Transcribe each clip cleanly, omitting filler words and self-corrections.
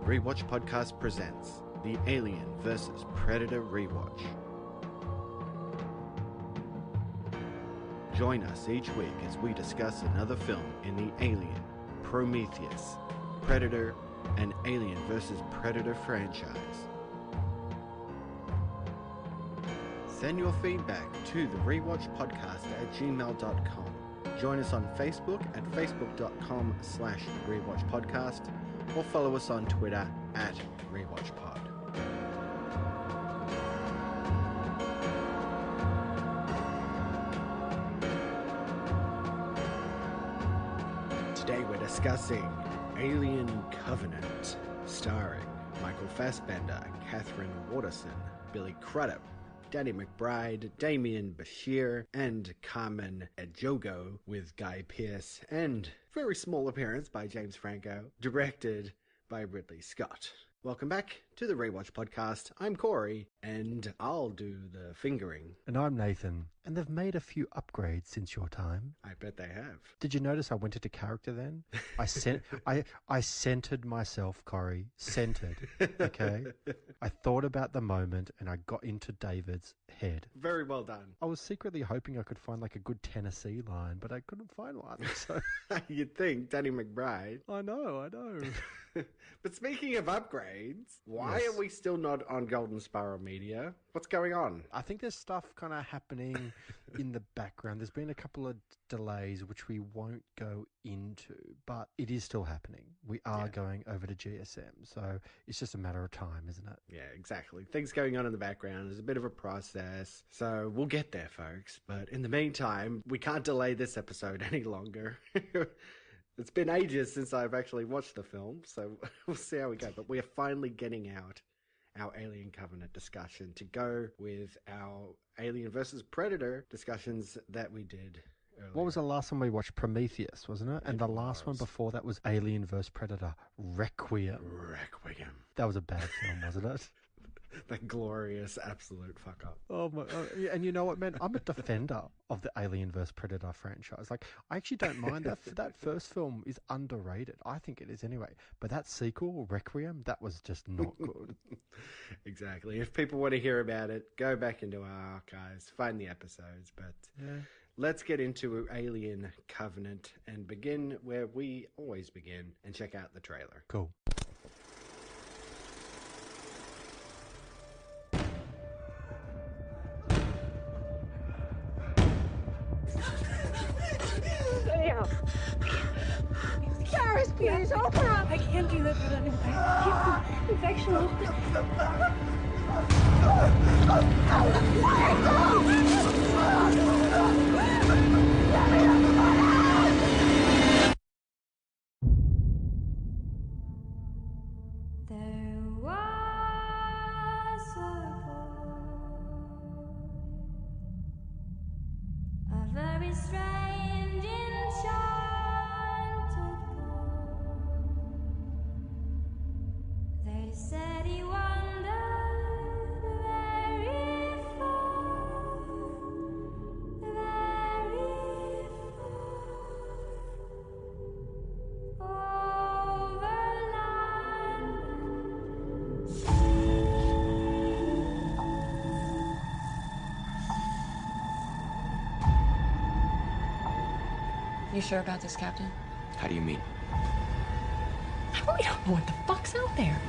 Rewatch Podcast presents the Alien vs. Predator Rewatch. Join us each week as we discuss another film in the Alien, Prometheus, Predator, and Alien vs. Predator franchise. Send your feedback to the rewatchpodcast@gmail.com. Join us on Facebook at facebook.com/rewatchpodcast or follow us on Twitter @rewatchpod. Today we're discussing Alien Covenant, starring Michael Fassbender, Catherine Waterston, Billy Crudup, Danny McBride, Damien Bashir, and Carmen Ejogo, with Guy Pearce, and very small appearance by James Franco, directed by Ridley Scott. Welcome back to the Rewatch Podcast. I'm Corey, and I'll do the fingering. And I'm Nathan. And they've made a few upgrades since your time. I bet they have. Did you notice I went into character then? I centered myself, Corey. Centered. Okay? I thought about the moment and I got into David's head. Very well done. I was secretly hoping I could find like a good Tennessee line, but I couldn't find one. So You'd think Danny McBride. I know. But speaking of upgrades, why are we still not on Golden Spiral Media? What's going on? I think there's stuff kind of happening in the background. There's been a couple of delays which we won't go into, but it is still happening. We are going over to GSM, so it's just a matter of time, isn't it? Yeah, exactly. Things going on in the background. There's a bit of a process, so we'll get there, folks. But in the meantime, we can't delay this episode any longer. It's been ages since I've actually watched the film, so we'll see how we go. But we are finally getting out our Alien Covenant discussion to go with our Alien versus Predator discussions that we did earlier. What was the last one we watched? Prometheus, wasn't it? And the last one before that was Alien vs. Predator, Requiem. That was a bad film, wasn't it? That glorious absolute fuck up. Oh my! And you know what, man? I'm a defender of the Alien vs. Predator franchise. Like, I actually don't mind that. That first film is underrated. I think it is anyway. But that sequel, Requiem, that was just not good. Exactly. If people want to hear about it, go back into our archives, find the episodes. But let's get into Alien Covenant and begin where we always begin and check out the trailer. Cool. Gareth, please, open up! I can't do that without infection. There was a boy, a very strange, enchanted boy. They said he wandered very far, over land and sea. You sure about this, Captain? How do you mean? We don't know what the fuck's out there.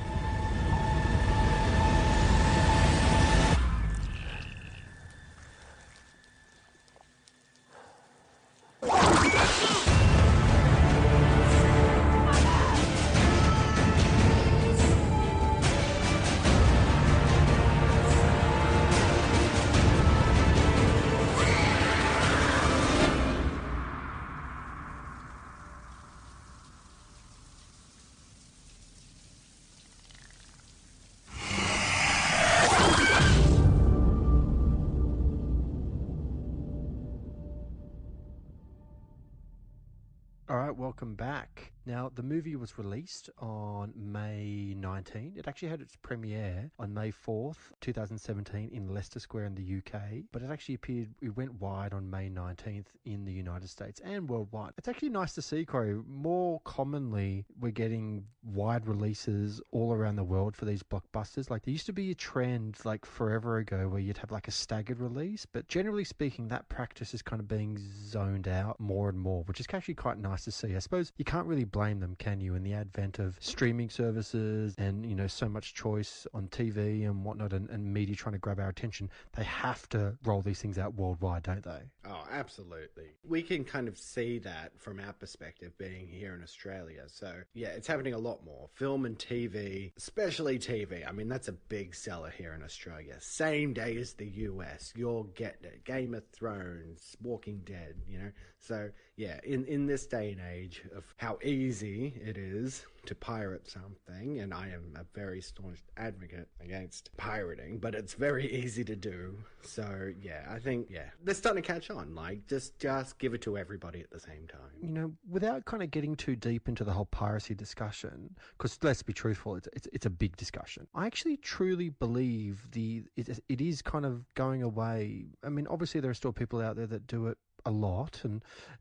welcome back. Now, the movie was released on May 19. It actually had its premiere on May 4th, 2017 in Leicester Square in the UK, but it went wide on May 19th in the United States and worldwide. It's actually nice to see, Corey. More commonly, we're getting wide releases all around the world for these blockbusters. Like, there used to be a trend like forever ago where you'd have like a staggered release, but generally speaking, that practice is kind of being zoned out more and more, which is actually quite nice to see. I suppose you can't really blame them, can you, in the advent of streaming services and, you know, so much choice on TV and whatnot, and media trying to grab our attention. They have to roll these things out worldwide, don't they? Oh, absolutely. We can kind of see that from our perspective being here in Australia. So, yeah, it's happening a lot more. Film and TV, especially TV. I mean, that's a big seller here in Australia. Same day as the US. You're getting it. Game of Thrones, Walking Dead, you know. So, yeah, in this day and age of how easy it is to pirate something, and I am a very staunch advocate against pirating, but it's very easy to do. So, yeah, I think, yeah, they're starting to catch on. Like, just give it to everybody at the same time. You know, without kind of getting too deep into the whole piracy discussion, because let's be truthful, it's a big discussion. I actually truly believe it is kind of going away. I mean, obviously there are still people out there that do it a lot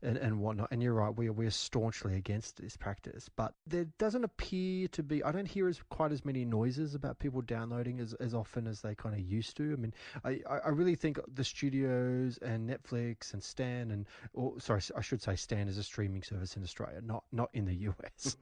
and whatnot, and you're right, we're staunchly against this practice, but there doesn't appear to be, I don't hear quite as many noises about people downloading as often as they kind of used to. I mean, I really think the studios and Netflix and Stan I should say Stan is a streaming service in Australia, not in the US.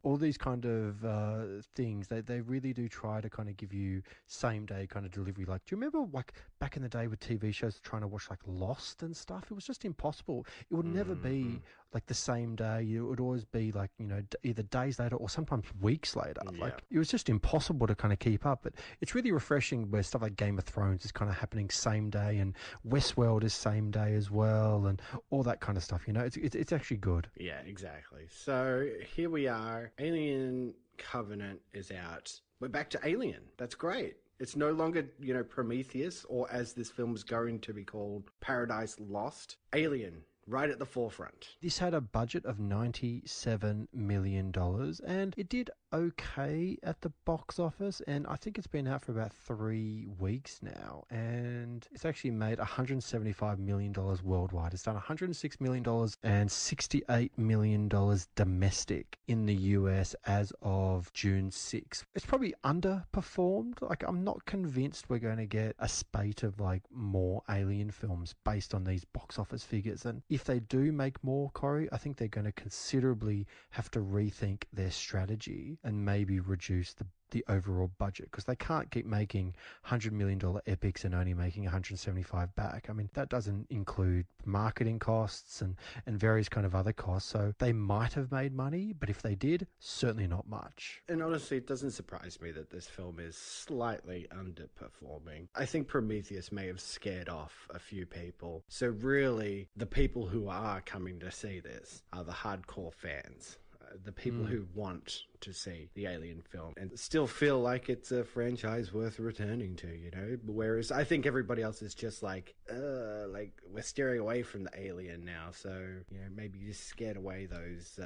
All these kind of things, they really do try to kind of give you same day kind of delivery. Like, do you remember like back in the day with TV shows trying to watch like Lost and stuff? It was just impossible. It would never be like the same day. It would always be like, you know, either days later or sometimes weeks later. Yeah. Like, it was just impossible to kind of keep up. But it's really refreshing where stuff like Game of Thrones is kind of happening same day, and Westworld is same day as well, and all that kind of stuff. You know, it's actually good. Yeah, exactly. So here we are. Alien Covenant is out. We're back to Alien. That's great. It's no longer, you know, Prometheus, or as this film is going to be called, Paradise Lost. Alien, right at the forefront. This had a budget of $97 million, and it did okay at the box office, and I think it's been out for about 3 weeks now, and it's actually made $175 million worldwide. It's done $106 million and $68 million domestic in the US as of June 6th. It's probably underperformed. Like, I'm not convinced we're going to get a spate of like more Alien films based on these box office figures, and if they do make more, Corey, I think they're going to considerably have to rethink their strategy and maybe reduce the overall budget, because they can't keep making $100 million epics and only making 175 back. I mean, that doesn't include marketing costs and various kind of other costs. So they might have made money, but if they did, certainly not much. And honestly, it doesn't surprise me that this film is slightly underperforming. I think Prometheus may have scared off a few people. So really, the people who are coming to see this are the hardcore fans. The people who want to see the Alien film and still feel like it's a franchise worth returning to, you know? Whereas I think everybody else is just like we're steering away from the Alien now, so, you know, maybe you just scared away those,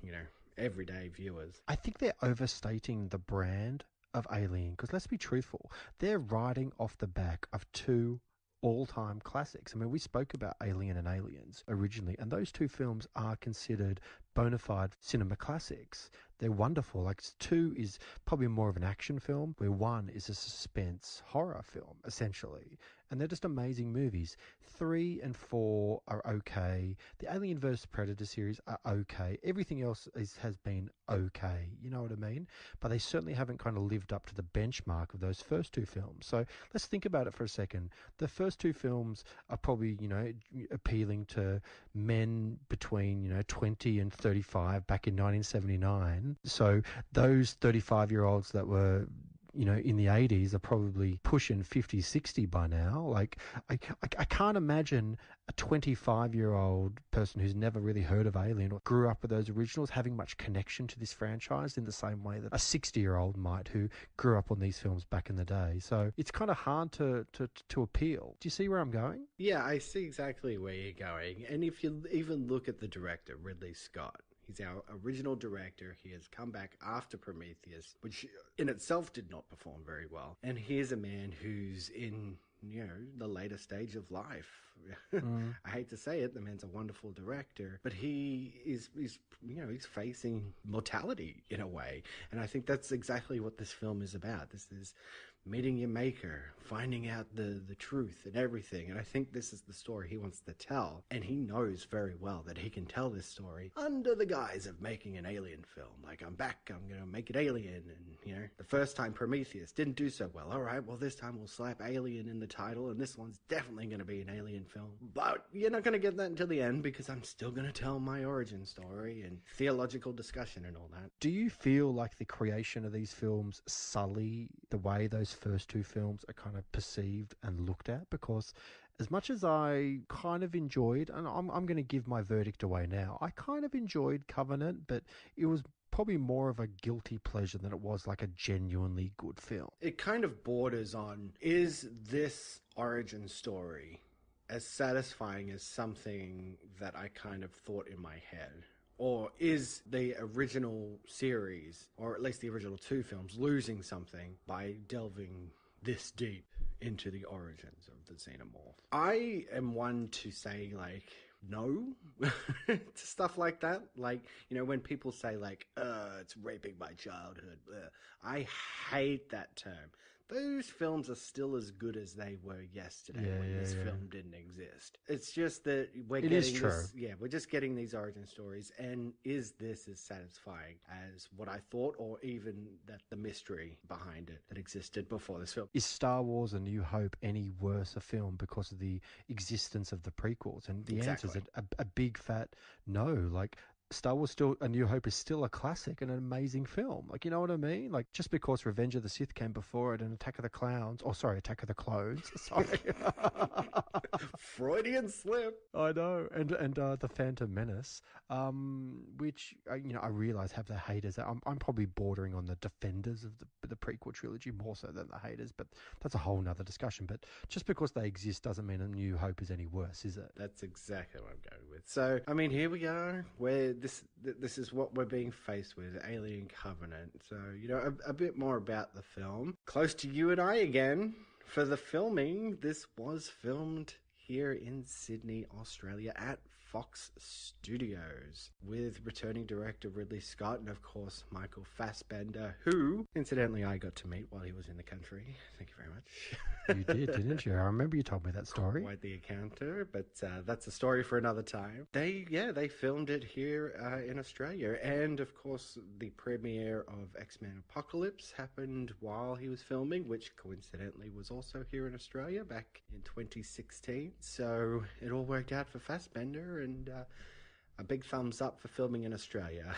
you know, everyday viewers. I think they're overstating the brand of Alien, because let's be truthful, they're riding off the back of two all-time classics. I mean, we spoke about Alien and Aliens originally, and those two films are considered bona fide cinema classics. They're wonderful. Like, 2 is probably more of an action film, where 1 is a suspense horror film, essentially. And they're just amazing movies. 3 and 4 are okay. The Alien vs. Predator series are okay. Everything else has been okay. You know what I mean? But they certainly haven't kind of lived up to the benchmark of those first 2 films. So let's think about it for a second. The first 2 films are probably, you know, appealing to men between, you know, 20 and 35 back in 1979. So those 35-year-olds that were, you know, in the 80s are probably pushing 50, 60 by now. Like, I can't imagine a 25-year-old person who's never really heard of Alien or grew up with those originals having much connection to this franchise in the same way that a 60-year-old might who grew up on these films back in the day. So it's kind of hard to appeal. Do you see where I'm going? Yeah, I see exactly where you're going. And if you even look at the director, Ridley Scott, He's our original director. He has come back after Prometheus, which in itself did not perform very well. And here's a man who's in, the later stage of life. I hate to say it, the man's a wonderful director, but he's facing mortality in a way. And I think that's exactly what this film is about. This is meeting your maker, finding out the truth and everything. And I think this is the story he wants to tell. And he knows very well that he can tell this story under the guise of making an alien film. Like, I'm back, I'm going to make it alien. And, the first time Prometheus didn't do so well. All right, well, this time we'll slap alien in the title, and this one's definitely going to be an alien film. But you're not going to get that until the end, because I'm still going to tell my origin story and theological discussion and all that. Do you feel like the creation of these films sully the way those first two films are kind of perceived and looked at? Because as much as I kind of enjoyed, and I'm going to give my verdict away now, I kind of enjoyed Covenant, but it was probably more of a guilty pleasure than it was like a genuinely good film. It kind of borders on, is this origin story as satisfying as something that I kind of thought in my head? Or is the original series, or at least the original two films, losing something by delving this deep into the origins of the xenomorph? I am one to say, no to stuff like that. When people say, it's raping my childhood. I hate that term. Those films are still as good as they were yesterday when this film didn't exist. It's just that we're just getting these origin stories, and is this as satisfying as what I thought, or even that the mystery behind it that existed before this film? Is Star Wars A New Hope any worse a film because of the existence of the prequels? And the answer is a big fat no. Star Wars A New Hope is still a classic and an amazing film. You know what I mean? Just because Revenge of the Sith came before it and Attack of the Clones, Attack of the Clones, sorry. Freudian slip. I know. And The Phantom Menace, which, I realise have the haters. I'm probably bordering on the defenders of the prequel trilogy more so than the haters, but that's a whole nother discussion. But just because they exist doesn't mean A New Hope is any worse, is it? That's exactly what I'm going with. So, here we are, where this is what we're being faced with, Alien Covenant. So, a bit more about the film. Close to you and I again for the filming. This was filmed here in Sydney, Australia at Fox Studios with returning director Ridley Scott and, of course, Michael Fassbender, who, incidentally, I got to meet while he was in the country. Thank you very much. You did, didn't you? I remember you told me that story. Quite the encounter, but that's a story for another time. They filmed it here in Australia, and, of course, the premiere of X-Men Apocalypse happened while he was filming, which coincidentally was also here in Australia back in 2016. So it all worked out for Fassbender, and a big thumbs up for filming in Australia.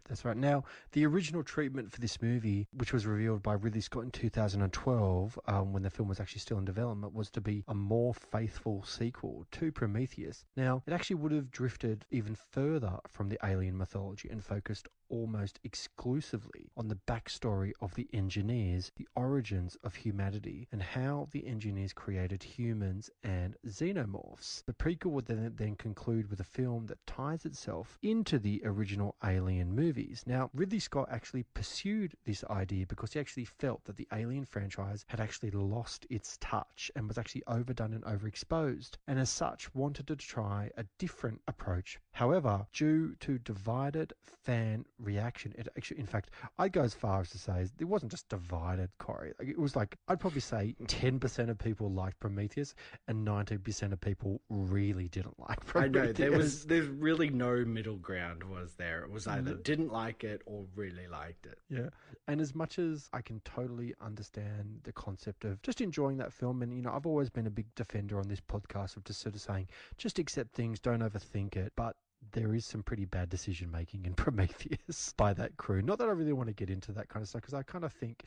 That's right. Now, the original treatment for this movie, which was revealed by Ridley Scott in 2012, when the film was actually still in development, was to be a more faithful sequel to Prometheus. Now, it actually would have drifted even further from the alien mythology and focused almost exclusively on the backstory of the engineers, the origins of humanity, and how the engineers created humans and xenomorphs. The prequel would then conclude with a film that ties itself into the original Alien movies. Now, Ridley Scott actually pursued this idea because he actually felt that the Alien franchise had actually lost its touch and was actually overdone and overexposed, and as such wanted to try a different approach. However, due to divided fan reaction, it actually, in fact, I'd go as far as to say it wasn't just divided, Corey. It was I'd probably say 10% of people liked Prometheus and 90% of people really didn't like Prometheus. I know, there's really no middle ground, was there? It was either didn't like it or really liked it. Yeah. And as much as I can totally understand the concept of just enjoying that film, and I've always been a big defender on this podcast of just sort of saying, just accept things, don't overthink it, but there is some pretty bad decision making in Prometheus by that crew. Not that I really want to get into that kind of stuff, because I kind of think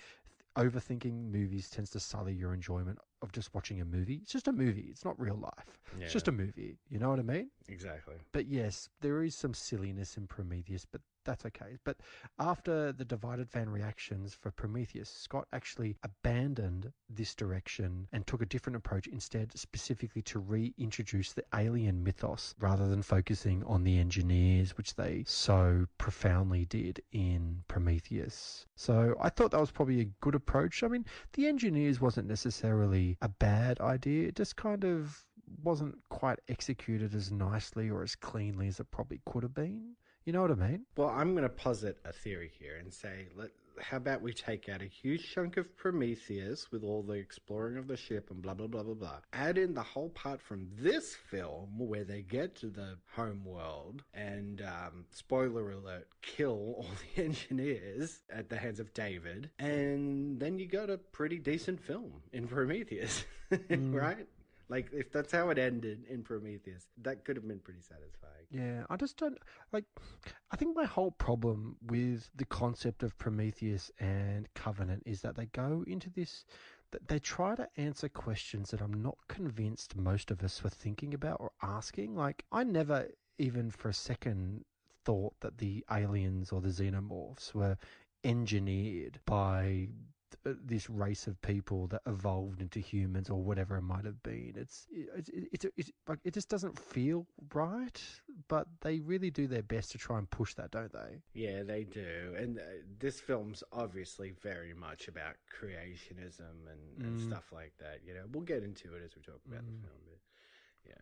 overthinking movies tends to sully your enjoyment of just watching a movie. It's just a movie. It's not real life. Yeah. It's just a movie. You know what I mean? Exactly. But yes, there is some silliness in Prometheus, but that's okay. But after the divided fan reactions for Prometheus, Scott actually abandoned this direction and took a different approach instead, specifically to reintroduce the alien mythos rather than focusing on the engineers, which they so profoundly did in Prometheus. So I thought that was probably a good approach. I mean, the engineers wasn't necessarily a bad idea. It just kind of wasn't quite executed as nicely or as cleanly as it probably could have been. You know what I mean? Well, I'm going to posit a theory here and say, how about we take out a huge chunk of Prometheus with all the exploring of the ship and blah, blah, blah, blah, blah. Add in the whole part from this film where they get to the home world and, spoiler alert, kill all the engineers at the hands of David. And then you got a pretty decent film in Prometheus, right? Like, if that's how it ended in Prometheus, that could have been pretty satisfying. Yeah, I just don't, like, I think my whole problem with the concept of Prometheus and Covenant is that they go into this, that they try to answer questions that I'm not convinced most of us were thinking about or asking. Like, I never even for a second thought that the aliens or the xenomorphs were engineered by this race of people that evolved into humans or whatever it might have been. It's like, it just doesn't feel right, but they really do their best to try and push that, don't they? Yeah, they do. And this film's obviously very much about creationism and stuff like that. You know, we'll get into it as we talk about the film. But yeah.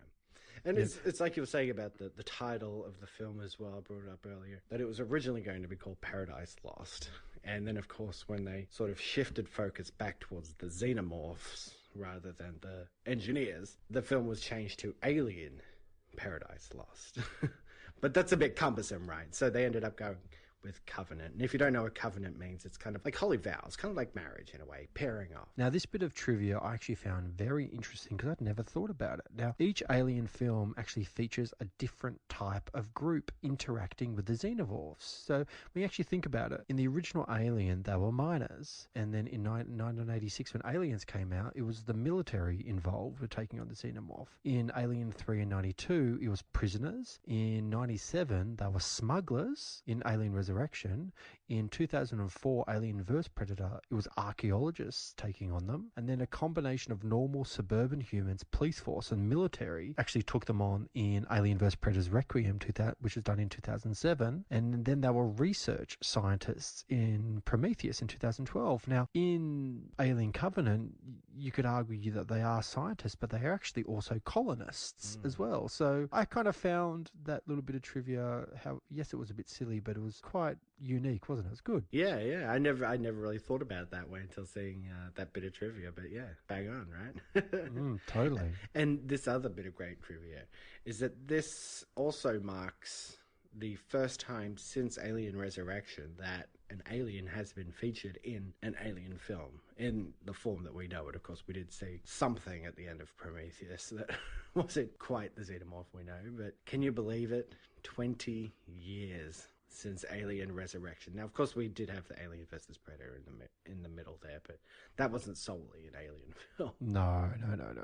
And it's like you were saying about the title of the film as well. I brought it up earlier, that it was originally going to be called Paradise Lost. And then, of course, when they sort of shifted focus back towards the xenomorphs rather than the engineers, the film was changed to Alien Paradise Lost. But that's a bit cumbersome, right? So they ended up going with Covenant. And if you don't know what Covenant means, it's kind of like holy vows, kind of like marriage in a way, pairing off. Now, this bit of trivia I actually found very interesting because I'd never thought about it. Now, each Alien film actually features a different type of group interacting with the xenomorphs. So when you actually think about it, in the original Alien, they were miners. And then in 1986, when Aliens came out, it was the military involved with taking on the xenomorph. In Alien 3 and 92, it was prisoners. In 97, they were smugglers. In Alien Resurrection, in 2004, Alien vs. Predator, it was archaeologists taking on them. And then a combination of normal suburban humans, police force, and military actually took them on in Alien vs. Predator's Requiem, which was done in 2007. And then there were research scientists in Prometheus in 2012. Now, in Alien Covenant, you could argue that they are scientists, but they are actually also colonists as well. So I kind of found that little bit of trivia, how, yes, it was a bit silly, but it was quite unique, wasn't it? It was good. Yeah. I never really thought about it that way until seeing that bit of trivia. But yeah, bang on, right? Totally. And this other bit of great trivia is that this also marks the first time since Alien Resurrection that an alien has been featured in an Alien film in the form that we know it. Of course, we did see something at the end of Prometheus that wasn't quite the xenomorph we know, but can you believe it? 20 years since Alien Resurrection. Now, of course, we did have the Alien vs. Predator in the middle there, but that wasn't solely an Alien film. No.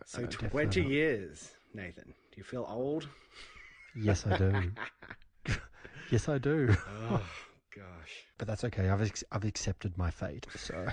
So 20 years, Nathan. Do you feel old? Yes, I do. Yes, I do. Oh, gosh. But that's okay. I've accepted my fate. So,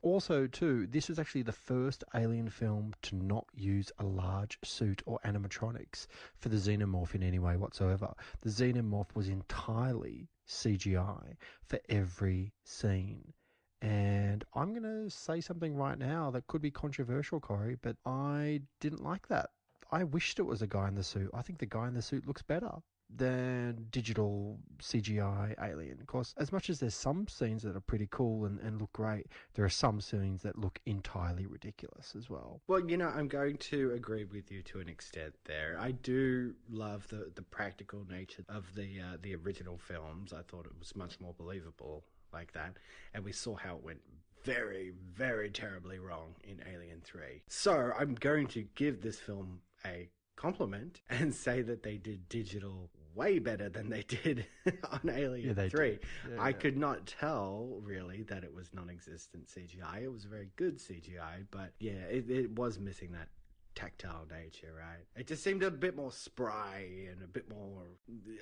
also, too, this was actually the first Alien film to not use a large suit or animatronics for the xenomorph in any way whatsoever. The xenomorph was entirely CGI for every scene. And I'm going to say something right now that could be controversial, Corey, but I didn't like that. I wished it was a guy in the suit. I think the guy in the suit looks better than digital CGI alien. Of course, as much as there's some scenes that are pretty cool and look great, there are some scenes that look entirely ridiculous as well. Well, you know, I'm going to agree with you to an extent there. I do love the practical nature of the original films. I thought it was much more believable like that. And we saw how it went very, very terribly wrong in Alien 3. So I'm going to give this film a compliment and say that they did digital way better than they did on Alien 3. I could not tell, really, that it was non-existent CGI. It was very good CGI, but yeah, it was missing that tactile nature, right? It just seemed a bit more spry and a bit more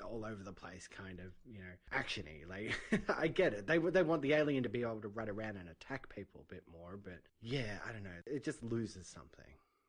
all over the place, kind of, actiony. Like, I get it. They want the alien to be able to run around and attack people a bit more, but yeah, I don't know. It just loses something.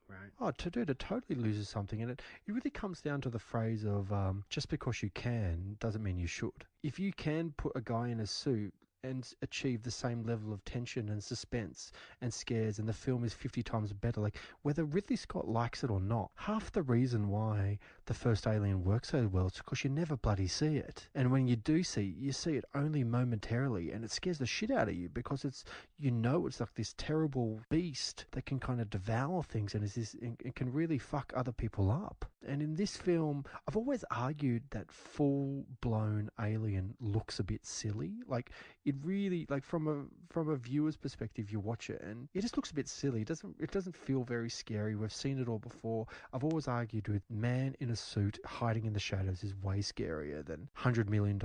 Right. Oh, it totally loses something. And it really comes down to the phrase of just because you can doesn't mean you should. If you can put a guy in a suit and achieve the same level of tension and suspense and scares, and the film is 50 times better, like whether Ridley Scott likes it or not, half the reason why the first Alien works so well is because you never bloody see it. And when you do see it only momentarily, and it scares the shit out of you because it's like this terrible beast that can kind of devour things and it can really fuck other people up. And in this film, I've always argued that full-blown Alien looks a bit silly. Like, it really, like, from a viewer's perspective, you watch it and it just looks a bit silly. It doesn't feel very scary. We've seen it all before. I've always argued with man in a suit hiding in the shadows is way scarier than $100 million,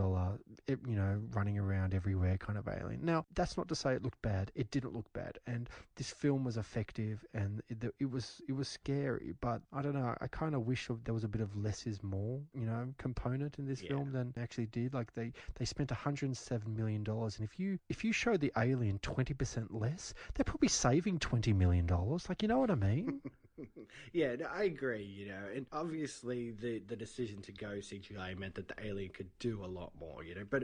running around everywhere kind of alien. Now, that's not to say it looked bad. It didn't look bad, and this film was effective and it was scary. But I don't know. I kind of wish there was a bit of less is more, component in this film than they actually did. Like they spent $107 million. And if you show the alien 20% less, they're probably saving $20 million. Like, you know what I mean? Yeah, no, I agree, and obviously the decision to go CGI meant that the alien could do a lot more, but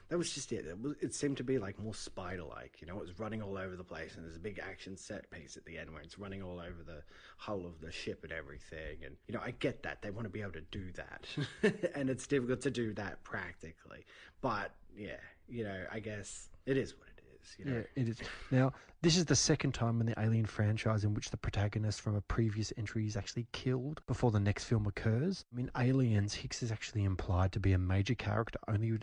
that was just it. It seemed to be like more spider-like, it was running all over the place, and there's a big action set piece at the end where it's running all over the hull of the ship and everything, and, I get that. They want to be able to do that, and it's difficult to do that practically, but, yeah, I guess it is what it is. Yeah, it is. Now, this is the second time in the Alien franchise in which the protagonist from a previous entry is actually killed before the next film occurs. In Aliens, Hicks is actually implied to be a major character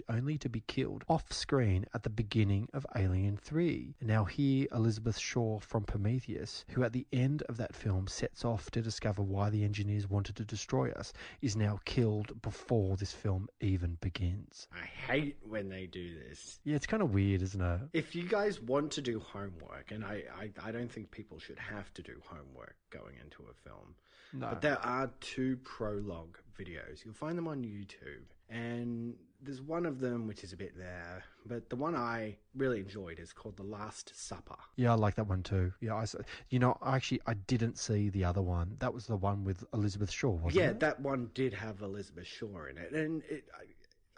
only to be killed off screen at the beginning of Alien 3. And now here, Elizabeth Shaw from Prometheus, who at the end of that film sets off to discover why the engineers wanted to destroy us, is now killed before this film even begins. I hate when they do this. Yeah, it's kind of weird, isn't it? If you guys want to do homework, and I don't think people should have to do homework going into a film. No. But there are 2 prologue videos. You'll find them on YouTube. And there's one of them which is a bit there. But the one I really enjoyed is called The Last Supper. Yeah, I like that one too. Yeah, I didn't see the other one. That was the one with Elizabeth Shaw, wasn't it? Yeah, that one did have Elizabeth Shaw in it. And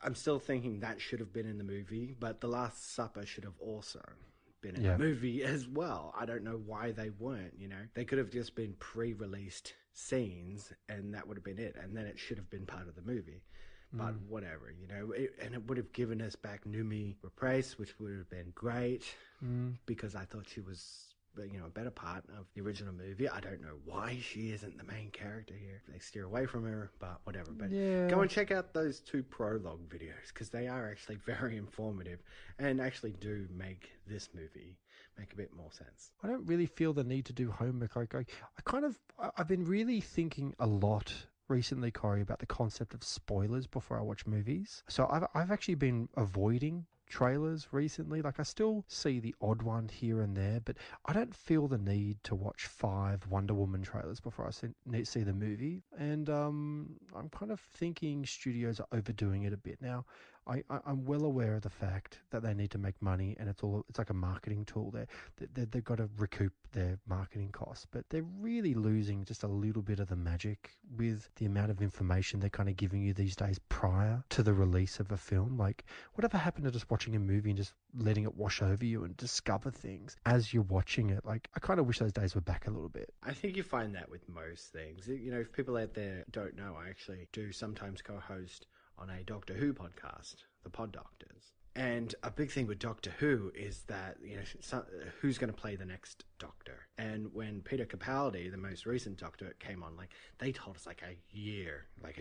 I'm still thinking that should have been in the movie. But The Last Supper should have also been in the movie as well. I don't know why they weren't, They could have just been pre-released scenes and that would have been it. And then it should have been part of the movie. But whatever, and it would have given us back Noomi Rapace, which would have been great because I thought she was, a better part of the original movie. I don't know why she isn't the main character here. They steer away from her, but whatever. But go and check out those 2 prologue videos because they are actually very informative and actually do make this movie make a bit more sense. I don't really feel the need to do homework. I've been really thinking a lot recently, Corey, about the concept of spoilers before I watch movies. So I've actually been avoiding trailers recently. Like, I still see the odd one here and there, but I don't feel the need to watch 5 Wonder Woman trailers before I see the movie. And I'm kind of thinking studios are overdoing it a bit now. I'm well aware of the fact that they need to make money, and it's like a marketing tool. They've got to recoup their marketing costs, but they're really losing just a little bit of the magic with the amount of information they're kind of giving you these days prior to the release of a film. Like, whatever happened to just watching a movie and just letting it wash over you and discover things as you're watching it? Like, I kind of wish those days were back a little bit. I think you find that with most things. If people out there don't know, I actually do sometimes co-host on a Doctor Who podcast, The Pod Doctors. And a big thing with Doctor Who is that, who's going to play the next Doctor? And when Peter Capaldi, the most recent Doctor, came on, they told us a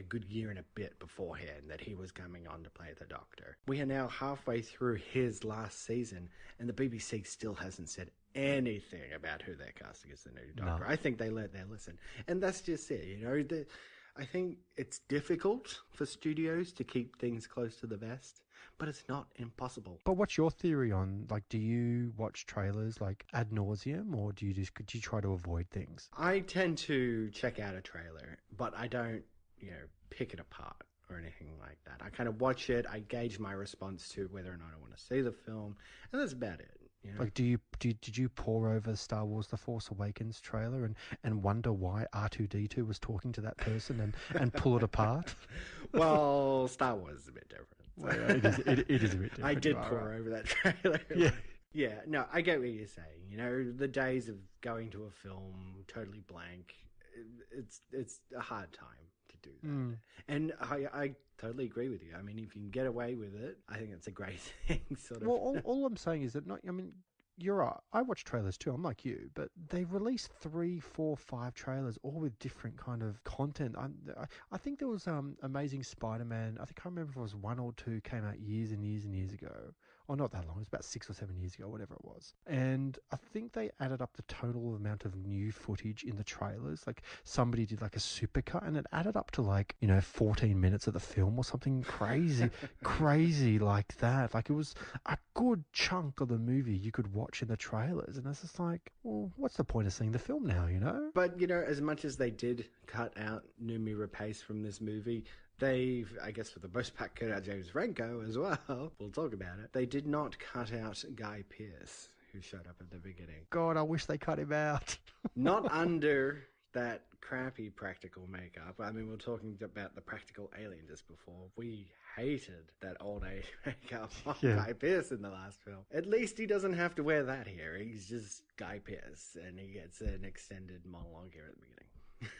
good year and a bit beforehand that he was coming on to play the Doctor. We are now halfway through his last season, and the BBC still hasn't said anything about who they're casting as the new Doctor. No. I think they learned their lesson. And that's just it, I think it's difficult for studios to keep things close to the vest, but it's not impossible. But what's your theory on, like, do you watch trailers like ad nauseum, or do you try to avoid things? I tend to check out a trailer, but I don't, pick it apart or anything like that. I kind of watch it, I gauge my response to whether or not I want to see the film, and that's about it. Like, did you pore over Star Wars The Force Awakens trailer and wonder why R2-D2 was talking to that person and pull it apart? Well, Star Wars is a bit different. Well, it is a bit different. I did pore over that trailer. Yeah. Yeah, no, I get what you're saying. The days of going to a film totally blank, it's a hard time to do that. And I totally agree with you. I mean, if you can get away with it, I think it's a great thing, sort of. Well, all I'm saying is that, you're right. I watch trailers too. I'm like you, but they released 3, 4, 5 trailers, all with different kind of content. I think there was Amazing Spider-Man. I can't remember if it was 1 or 2 came out years and years and years ago. Or not that long. It was about 6 or 7 years ago, whatever it was. And I think they added up the total amount of new footage in the trailers. Like, somebody did like a supercut, and it added up to 14 minutes of the film or something crazy like that. Like, it was a good chunk of the movie you could watch in the trailers. And it's just like, well, what's the point of seeing the film now, But, as much as they did cut out Noomi Rapace from this movie, they've, I guess for the most part, cut out James Franco as well. We'll talk about it. They did not cut out Guy Pearce, who showed up at the beginning. God, I wish they cut him out. Not under that crappy practical makeup. I mean, we were talking about the practical alien just before. We hated that old age makeup on Guy Pearce in the last film. At least he doesn't have to wear that here. He's just Guy Pearce, and he gets an extended monologue here at the beginning.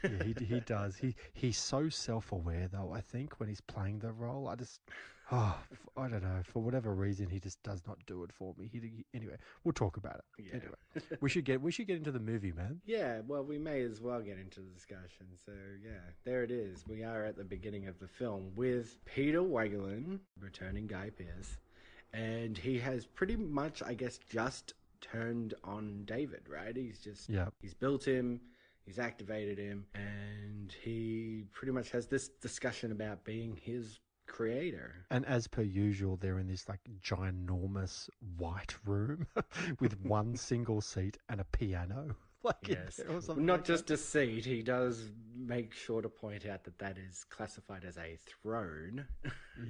Yeah, he does. He's so self-aware, though, I think, when he's playing the role. I don't know. For whatever reason, he just does not do it for me. Anyway, we'll talk about it. Yeah. Anyway, we should get into the movie, man. Yeah, well, we may as well get into the discussion. So, yeah, there it is. We are at the beginning of the film with Peter Whalen returning Guy Pearce. And he has pretty much, I guess, just turned on David, right? He's built him. He's activated him, and he pretty much has this discussion about being his creator. And as per usual, they're in this ginormous white room with one single seat and a piano. Yes, not just a seat. He does make sure to point out that is classified as a throne.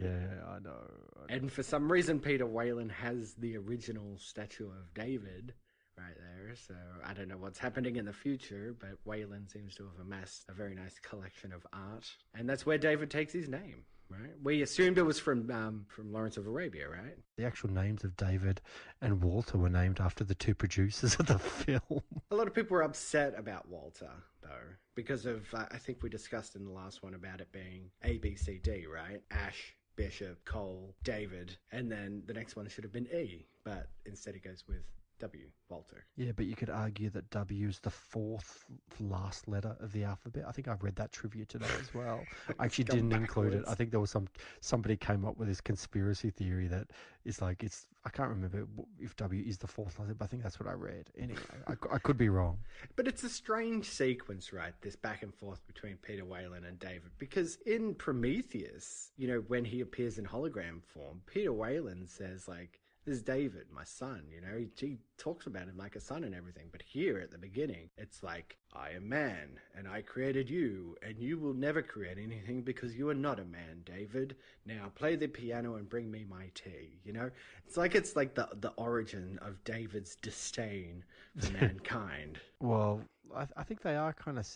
Yeah, I know. And for some reason, Peter Whalen has the original statue of David right there, so I don't know what's happening in the future, but Whalen seems to have amassed a very nice collection of art, and that's where David takes his name, right? We assumed it was from Lawrence of Arabia, right? The actual names of David and Walter were named after the 2 producers of the film. A lot of people were upset about Walter, though, because of, I think we discussed in the last one about it being A, B, C, D, right? Ash, Bishop, Cole, David, and then the next one should have been E, but instead it goes with W, Walter. Yeah, but you could argue that W is the 4th last letter of the alphabet. I think I read that trivia today as well. I actually didn't include it. I think there was somebody came up with this conspiracy theory that it's I can't remember if W is the 4th letter, but I think that's what I read. Anyway, I could be wrong. But it's a strange sequence, right? This back and forth between Peter Whalen and David, because in Prometheus, when he appears in hologram form, Peter Whalen says this is David, my son, he talks about him like a son and everything. But here at the beginning, it's like, I am man, and I created you, and you will never create anything because you are not a man, David. Now play the piano and bring me my tea, It's like the origin of David's disdain for mankind. Well, I think they are kind of,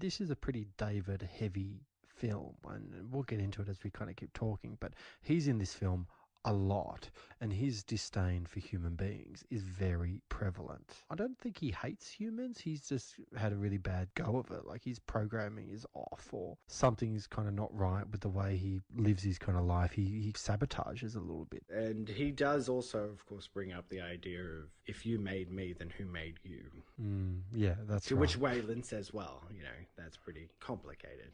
this is a pretty David-heavy film, and we'll get into it as we kind of keep talking, but he's in this film a lot, and his disdain for human beings is very prevalent. I don't think he hates humans. He's just had a really bad go of it. His programming is off, or something's kind of not right with the way he lives his kind of life. He sabotages a little bit. And he does also, of course, bring up the idea of, if you made me, then who made you? Yeah, that's to right. which Whalen says, well, that's pretty complicated.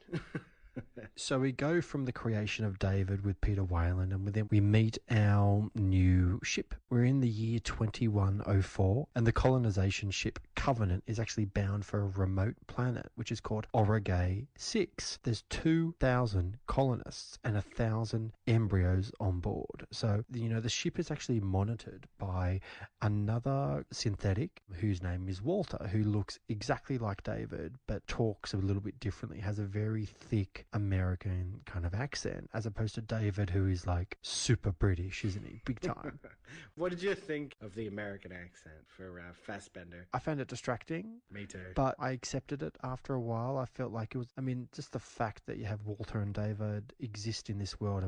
So we go from the creation of David with Peter Whalen, and then we meet our new ship. We're in the year 2104, and the colonization ship Covenant is actually bound for a remote planet, which is called Origay 6. There's 2,000 colonists and 1,000 embryos on board. So, the ship is actually monitored by another synthetic whose name is Walter, who looks exactly like David, but talks a little bit differently, has a very thick American kind of accent, as opposed to David, who is like super British, isn't he? Big time. What did you think of the American accent for Fassbender? I found it distracting. Me too. But I accepted it after a while. I felt like it was, just the fact that you have Walter and David exist in this world,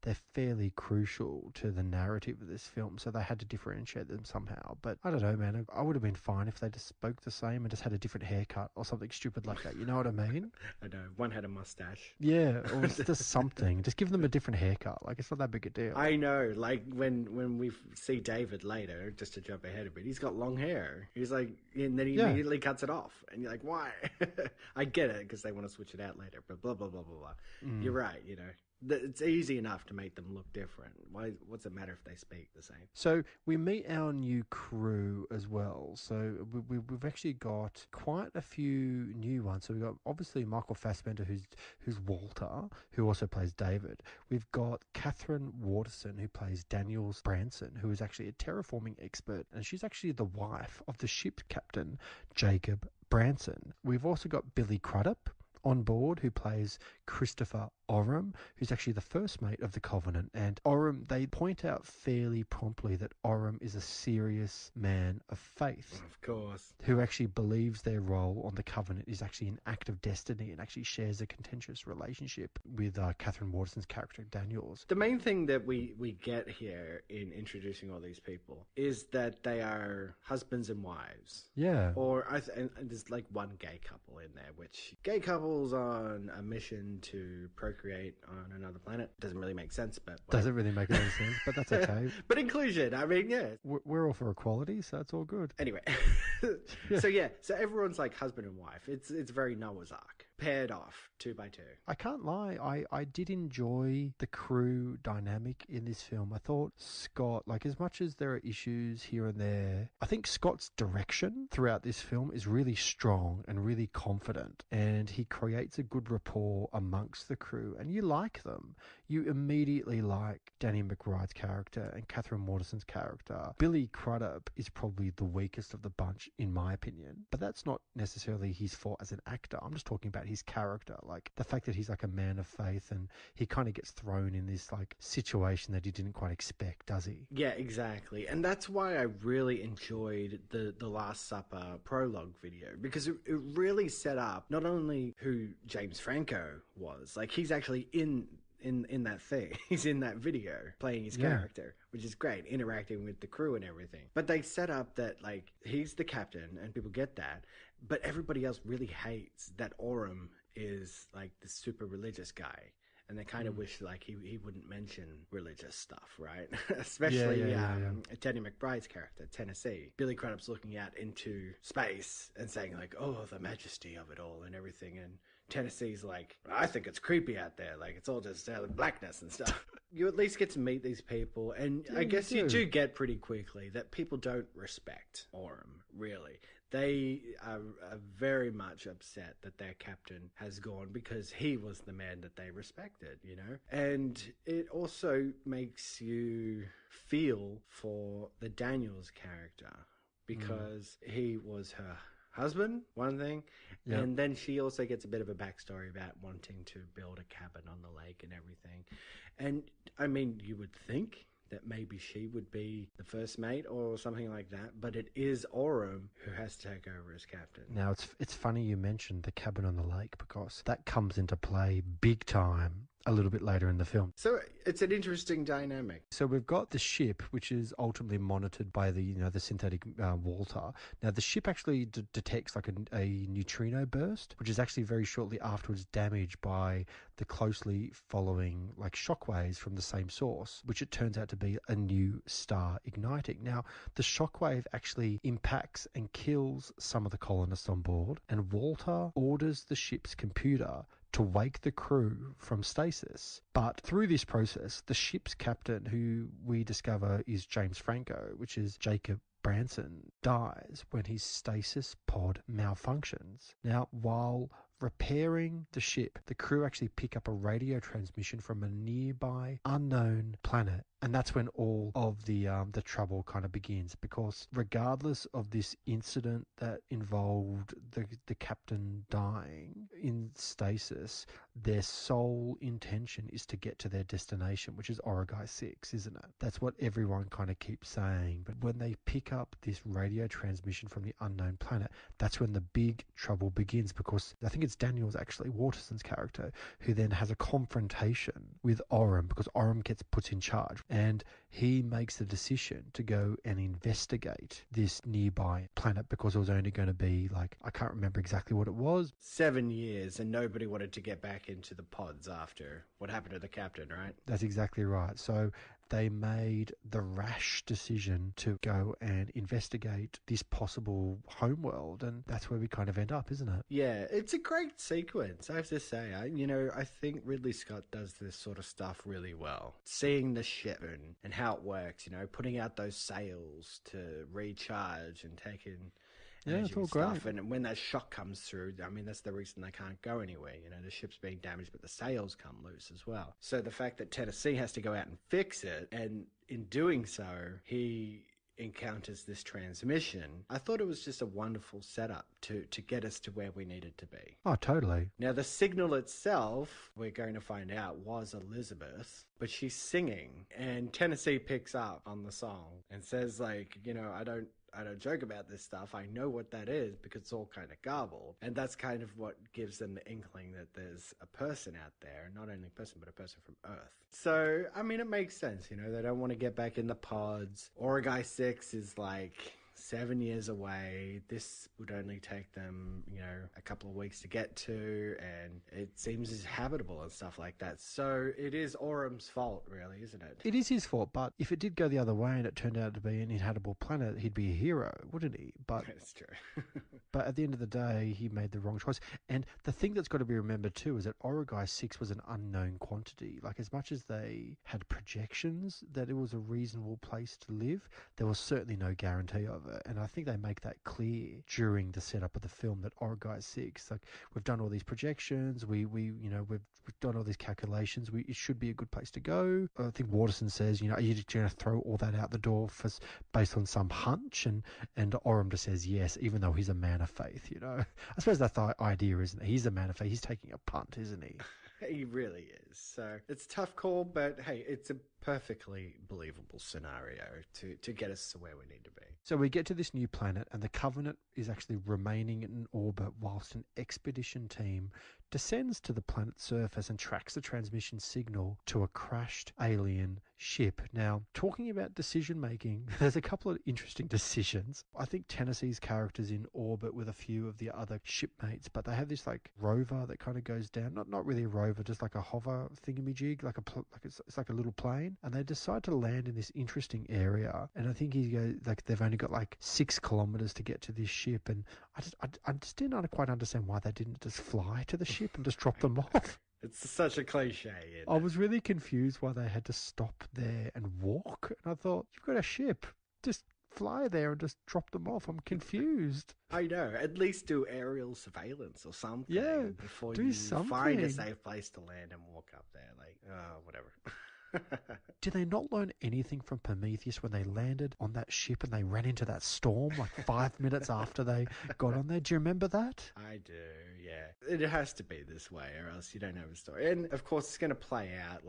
they're fairly crucial to the narrative of this film, so they had to differentiate them somehow. But I don't know, man. I would have been fine if they just spoke the same and just had a different haircut or something stupid like that. You know what I mean? I know. One had a mustache. Yeah, or just something. Just give them a different haircut. Like, it's not that big a deal. I know. Like, when we see David later, just to jump ahead a bit, he's got long hair. He's like, and then he immediately cuts it off. And you're like, why? I get it, because they want to switch it out later, but blah, blah, blah, blah, blah. You're right, It's easy enough to make them look different. What's it matter if they speak the same? So we meet our new crew as well. So we've actually got quite a few new ones. So we've got obviously Michael Fassbender, who's Walter, who also plays David. We've got Catherine Waterson, who plays Daniels Branson, who is actually a terraforming expert, and she's actually the wife of the ship's captain, Jacob Branson. We've also got Billy Crudup on board, who plays Christopher Oram, who's actually the first mate of the Covenant. And Oram, they point out fairly promptly that Oram is a serious man of faith. Of course. Who actually believes their role on the Covenant is actually an act of destiny and actually shares a contentious relationship with Catherine Waterson's character, Daniels. The main thing that we get here in introducing all these people is that they are husbands and wives. Yeah. Or and there's like one gay couple in there, which gay couples on a mission to procreate on another planet doesn't really make sense, but doesn't really make any sense, but that's okay. But inclusion, yeah, we're all for equality, so it's all good. Anyway, so everyone's like husband and wife. It's very Noah's Ark, paired off 2 by 2. I can't lie, I did enjoy the crew dynamic in this film. I thought Scott, like, as much as there are issues here and there, I think Scott's direction throughout this film is really strong and really confident, and he creates a good rapport amongst the crew, and you like them. You immediately like Danny McBride's character and Catherine Waterson's character. Billy Crudup is probably the weakest of the bunch, in my opinion, but that's not necessarily his fault as an actor. I'm just talking about his character, like the fact that he's like a man of faith, and he kind of gets thrown in this like situation that he didn't quite expect, does he? Yeah, exactly. And that's why I really enjoyed the Last Supper prologue video, because it really set up not only who James Franco was, like he's actually in that thing. He's in that video playing his character, which is great, interacting with the crew and everything. But they set up that like he's the captain and people get that, but everybody else really hates that Oram is like the super religious guy. And they kind of wish like he wouldn't mention religious stuff, right? Especially Teddy McBride's character, Tennessee. Billy Crudup's looking out into space and saying like, oh, the majesty of it all and everything. And Tennessee's like, I think it's creepy out there. Like, it's all just blackness and stuff. You at least get to meet these people. And I guess you do get pretty quickly that people don't respect Oram, really. They are very much upset that their captain has gone because he was the man that they respected, And it also makes you feel for the Daniels character because he was her husband, one thing, and then she also gets a bit of a backstory about wanting to build a cabin on the lake and everything. And, I mean, you would think that maybe she would be the first mate or something like that, but it is Oram who has to take over as captain. Now, it's funny you mentioned the cabin on the lake, because that comes into play big time a little bit later in the film. So it's an interesting dynamic. So we've got the ship, which is ultimately monitored by the synthetic Walter. Now the ship actually detects like a neutrino burst, which is actually very shortly afterwards damaged by the closely following like shockwaves from the same source, which it turns out to be a new star igniting. Now the shockwave actually impacts and kills some of the colonists on board, and Walter orders the ship's computer to wake the crew from stasis. But through this process, the ship's captain, who we discover is James Franco, which is Jacob Branson, dies when his stasis pod malfunctions. Now, while repairing the ship, the crew actually pick up a radio transmission from a nearby unknown planet. And that's when all of the trouble kind of begins, because regardless of this incident that involved the captain dying in stasis, their sole intention is to get to their destination, which is Origai 6, isn't it? That's what everyone kind of keeps saying. But when they pick up this radio transmission from the unknown planet, that's when the big trouble begins, because I think it's Daniel's, actually, Waterson's character, who then has a confrontation with Oram, because Oram gets put in charge. And he makes the decision to go and investigate this nearby planet, because it was only going to be like, I can't remember exactly what it was. 7 years, and nobody wanted to get back into the pods after what happened to the captain, right? That's exactly right. So they made the rash decision to go and investigate this possible homeworld, and that's where we kind of end up, isn't it? Yeah, it's a great sequence, I have to say. I think Ridley Scott does this sort of stuff really well. Seeing the ship and how it works, putting out those sails to recharge and take in it's all stuff. great. And when that shock comes through, that's the reason they can't go anywhere. The ship's being damaged, but the sails come loose as well. So the fact that Tennessee has to go out and fix it, and in doing so, he encounters this transmission. I thought it was just a wonderful setup to get us to where we needed to be. Oh, totally. Now, the signal itself, we're going to find out, was Elizabeth, but she's singing, and Tennessee picks up on the song and says, I don't joke about this stuff. I know what that is because it's all kind of garbled. And that's kind of what gives them the inkling that there's a person out there, not only a person, but a person from Earth. So, it makes sense, they don't want to get back in the pods. Origai 6 is 7 years away. This would only take them, a couple of weeks to get to, and it seems as habitable and stuff like that. So it is Oram's fault, really, isn't it? It is his fault, but if it did go the other way and it turned out to be an inhabitable planet, he'd be a hero, wouldn't he? But that's true. But at the end of the day, he made the wrong choice. And the thing that's got to be remembered too is that Origai 6 was an unknown quantity. As much as they had projections that it was a reasonable place to live, there was certainly no guarantee of it. And I think they make that clear during the setup of the film, that Origai 6, we've done all these projections, we've done all these calculations, it should be a good place to go. I think Waterson says, are you going to throw all that out the door based on some hunch? And Oram just says yes, even though he's a man of faith, I suppose that's the idea, isn't it? He's a man of faith. He's taking a punt, isn't he? He really is. So it's a tough call, but hey, it's a perfectly believable scenario to get us to where we need to be. So we get to this new planet, and the Covenant is actually remaining in orbit whilst an expedition team descends to the planet's surface and tracks the transmission signal to a crashed alien ship. Now, talking about decision making, there's a couple of interesting decisions. I think Tennessee's character's in orbit with a few of the other shipmates, but they have this rover that kind of goes down. Not really a rover, just like a hover thingamajig, it's like a little plane. And they decide to land in this interesting area. And I think they've only got 6 kilometers to get to this ship. And I just didn't quite understand why they didn't just fly to the ship and just drop them off. It's such a cliche. I was really confused why they had to stop there and walk. And I thought, you've got a ship. Just fly there and just drop them off. I'm confused. I know. At least do aerial surveillance or something. Yeah, before do you something. Find a safe place to land and walk up there. Whatever. Did they not learn anything from Prometheus when they landed on that ship and they ran into that storm 5 minutes after they got on there? Do you remember that? I do, yeah. It has to be this way or else you don't have a story. And of course it's going to play out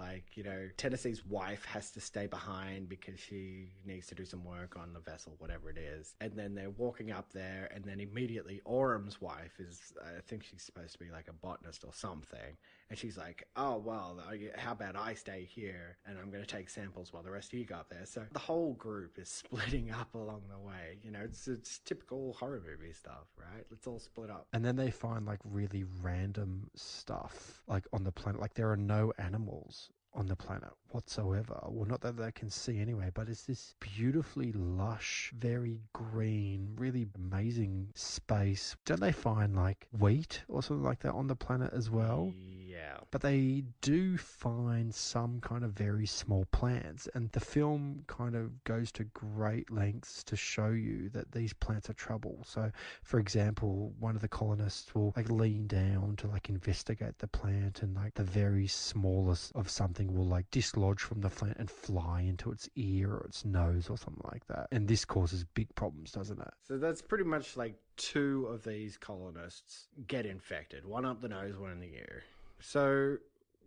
Tennessee's wife has to stay behind because she needs to do some work on the vessel, whatever it is. And then they're walking up there, and then immediately Oram's wife is, I think she's supposed to be a botanist or something. And she's like, oh, well, how about I stay here and I'm going to take samples while the rest of you go up there. So the whole group is splitting up along the way. It's typical horror movie stuff, right? Let's all split up. And then they find really random stuff on the planet. There are no animals on the planet whatsoever. Well, not that they can see anyway, but it's this beautifully lush, very green, really amazing space. Don't they find like wheat or something like that on the planet as well? Yeah. But they do find some kind of very small plants, and the film kind of goes to great lengths to show you that these plants are trouble. So, for example, one of the colonists will like lean down to like investigate the plant, and like the very smallest of something will like dislodge from the plant and fly into its ear or its nose or something like that. And this causes big problems, doesn't it? So that's pretty much like 2 of these colonists get infected. One up the nose, one in the ear. So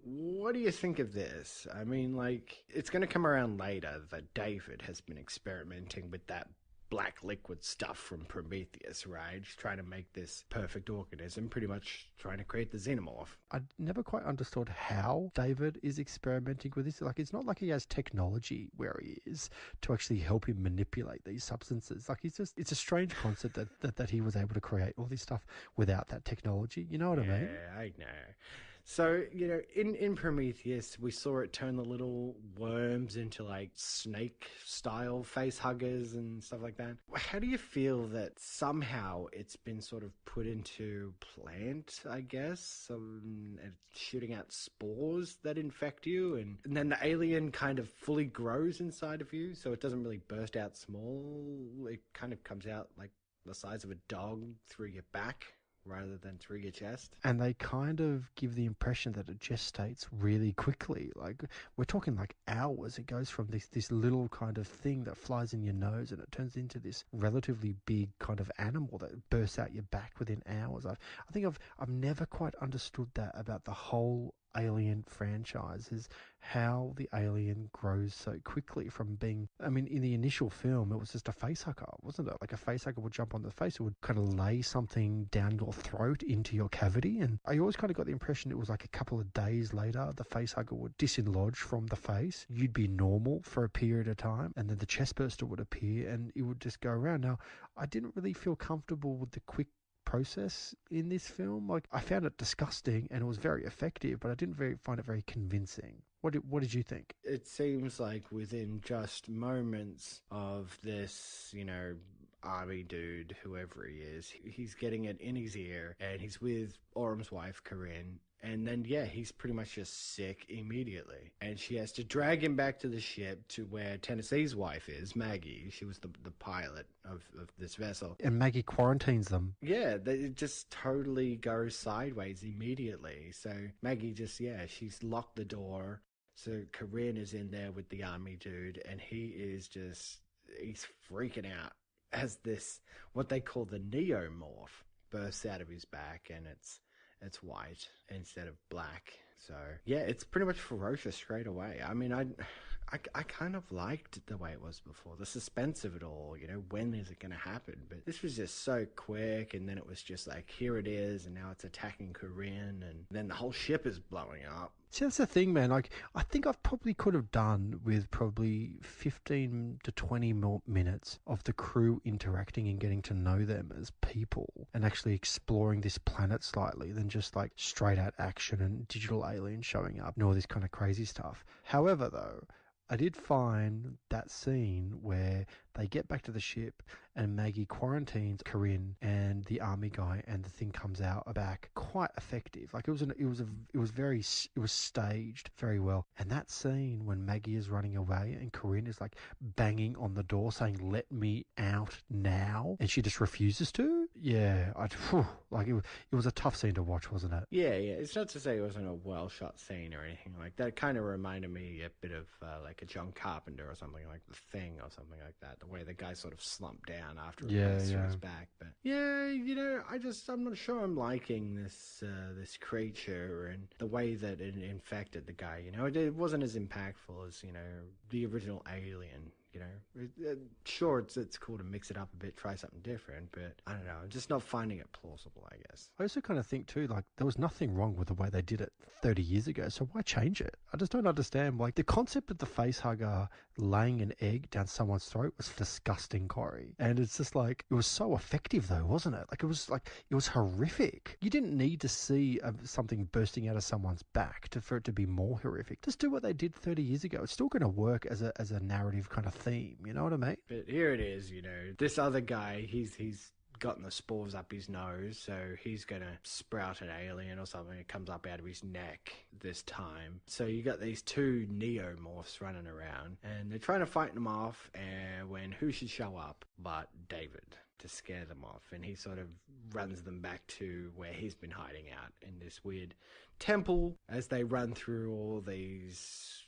what do you think of this? I mean, like, it's going to come around later that David has been experimenting with that black liquid stuff from Prometheus, right? He's trying to make this perfect organism, pretty much trying to create the xenomorph. I never quite understood how David is experimenting with this. Like, it's not like he has technology where he is to actually help him manipulate these substances. Like, it's a strange concept that he was able to create all this stuff without that technology. You know what I mean? Yeah, I know. So, you know, in Prometheus, we saw it turn the little worms into, like, snake-style face huggers and stuff like that. How do you feel that somehow it's been sort of put into plant, I guess, and shooting out spores that infect you, and then the alien kind of fully grows inside of you, so it doesn't really burst out small. It kind of comes out, like, the size of a dog through your back, rather than through your chest. And they kind of give the impression that it gestates really quickly. Like, we're talking like hours. It goes from this little kind of thing that flies in your nose, and it turns into this relatively big kind of animal that bursts out your back within hours. I think I've never quite understood that about the whole Alien franchise, is how the alien grows so quickly from being, I mean, in the initial film, it was just a facehugger, wasn't it? Like a facehugger would jump on the face, it would kind of lay something down your throat into your cavity. And I always kind of got the impression it was like a couple of days later, the facehugger would dislodge from the face. You'd be normal for a period of time, and then the chest burster would appear and it would just go around. Now, I didn't really feel comfortable with the quick process in this film. Like, I found it disgusting and it was very effective, but I didn't find it very convincing. What did you think? It seems like within just moments of this, you know, army dude, whoever he is, he's getting it in his ear, and he's with Orm's wife, Corinne, and then, yeah, he's pretty much just sick immediately. And she has to drag him back to the ship to where Tennessee's wife is, Maggie. She was the pilot of this vessel. And Maggie quarantines them. Yeah, it just totally goes sideways immediately. So Maggie just, yeah, she's locked the door. So Corinne is in there with the army dude, and he's freaking out as this, what they call the neomorph, bursts out of his back, and it's white instead of black. So yeah, it's pretty much ferocious straight away. I mean, I kind of liked the way it was before, the suspense of it all, you know, when is it going to happen? But this was just so quick, and then it was just like, here it is, and now it's attacking Corinne, and then the whole ship is blowing up. See, that's the thing, man. Like, I think I probably could have done with probably 15 to 20 more minutes of the crew interacting and getting to know them as people and actually exploring this planet slightly than just like straight out action and digital aliens showing up and all this kind of crazy stuff. However, though, I did find that scene where they get back to the ship and Maggie quarantines Corinne and the army guy, and the thing comes out back quite effective. Like, it was staged very well. And that scene when Maggie is running away and Corinne is like banging on the door saying, "Let me out now," and she just refuses to. Yeah, it was a tough scene to watch, wasn't it? Yeah. It's not to say it wasn't a well shot scene or anything like that. It kind of reminded me a bit of like a John Carpenter or something, like The Thing or something like that. The way the guy sort of slumped down after he was through his back. But yeah, you know, I'm not sure I'm liking this creature and the way that it infected the guy. You know, it wasn't as impactful as, you know, the original Alien you know? Sure, it's cool to mix it up a bit, try something different, but I don't know. I'm just not finding it plausible, I guess. I also kind of think too, like, there was nothing wrong with the way they did it 30 years ago, so why change it? I just don't understand. Like, the concept of the facehugger laying an egg down someone's throat was disgusting, Corey. And it's just like, it was so effective though, wasn't it? Like, it was horrific. You didn't need to see something bursting out of someone's back for it to be more horrific. Just do what they did 30 years ago. It's still going to work as a narrative kind of theme, you know what I mean? But here it is, you know, this other guy, he's gotten the spores up his nose, so he's gonna sprout an alien or something. It comes up out of his neck this time. So you got these two neomorphs running around, and they're trying to fight them off, and when who should show up but David to scare them off, and he sort of runs them back to where he's been hiding out in this weird temple as they run through all these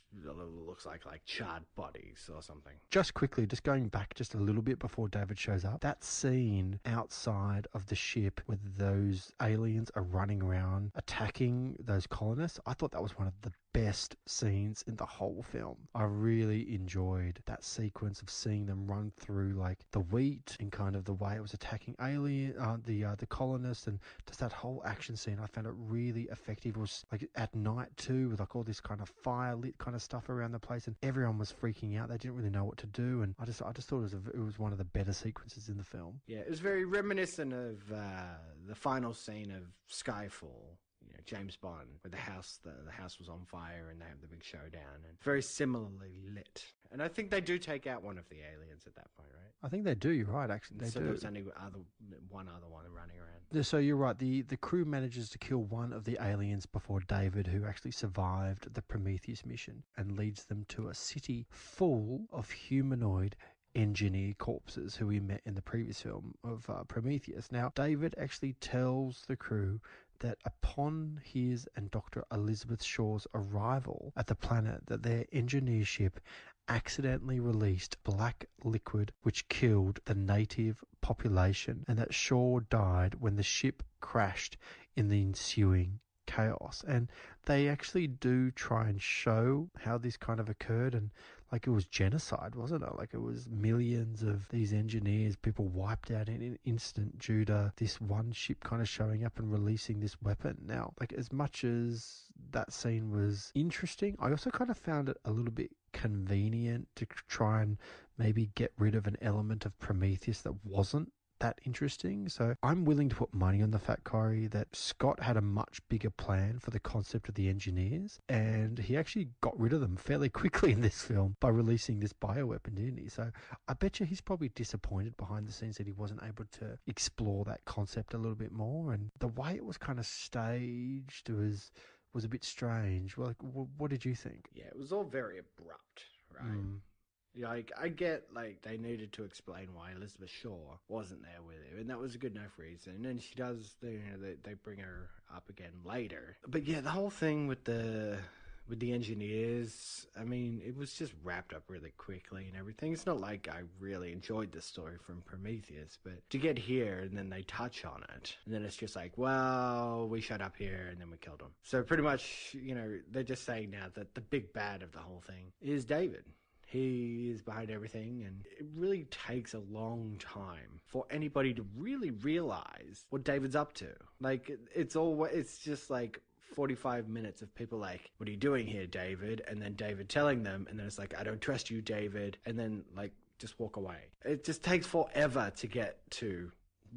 looks like charred bodies or something. Just quickly, just going back just a little bit before David shows up, that scene outside of the ship where those aliens are running around attacking those colonists, I thought that was one of the best scenes in the whole film. I really enjoyed that sequence of seeing them run through like the wheat and kind of the way it was attacking the colonists, and just that whole action scene. I found it really effective. It was like at night too, with like all this kind of fire lit kind of stuff around the place, and everyone was freaking out. They didn't really know what to do, and I just thought it was one of the better sequences in the film. Yeah, it was very reminiscent of the final scene of Skyfall. You know, James Bond, where the house was on fire and they have the big showdown, and very similarly lit. And I think they do take out one of the aliens at that point, right? I think they do. You're right, actually. They do. There was only one other one running around. So you're right. The crew manages to kill one of the aliens before David, who actually survived the Prometheus mission, and leads them to a city full of humanoid engineer corpses who we met in the previous film of Prometheus. Now, David actually tells the crew that upon his and Dr. Elizabeth Shaw's arrival at the planet, that their engineer ship accidentally released black liquid which killed the native population, and that Shaw died when the ship crashed in the ensuing chaos. And they actually do try and show how this kind of occurred, and like it was genocide, wasn't it? Like it was millions of these engineers, people wiped out in an instant due to this one ship kind of showing up and releasing this weapon. Now, like as much as that scene was interesting, I also kind of found it a little bit convenient to try and maybe get rid of an element of Prometheus that wasn't that interesting. So I'm willing to put money on the fact, Corey, that Scott had a much bigger plan for the concept of the engineers, and he actually got rid of them fairly quickly in this film by releasing this bioweapon, didn't he? So I bet you he's probably disappointed behind the scenes that he wasn't able to explore that concept a little bit more, and the way it was kind of staged was a bit strange. Well, like, what did you think? Yeah, it was all very abrupt, right? Like, I get, like, they needed to explain why Elizabeth Shaw wasn't there with her, and that was a good enough reason. And then she does, they bring her up again later. But yeah, the whole thing with the engineers, I mean, it was just wrapped up really quickly and everything. It's not like I really enjoyed the story from Prometheus, but to get here and then they touch on it, and then it's just like, well, we showed up here and then we killed him. So pretty much, you know, they're just saying now that the big bad of the whole thing is David. He is behind everything, and it really takes a long time for anybody to really realize what David's up to. Like, it's just like 45 minutes of people like, what are you doing here, David? And then David telling them, and then it's like, I don't trust you, David. And then, like, just walk away. It just takes forever to get to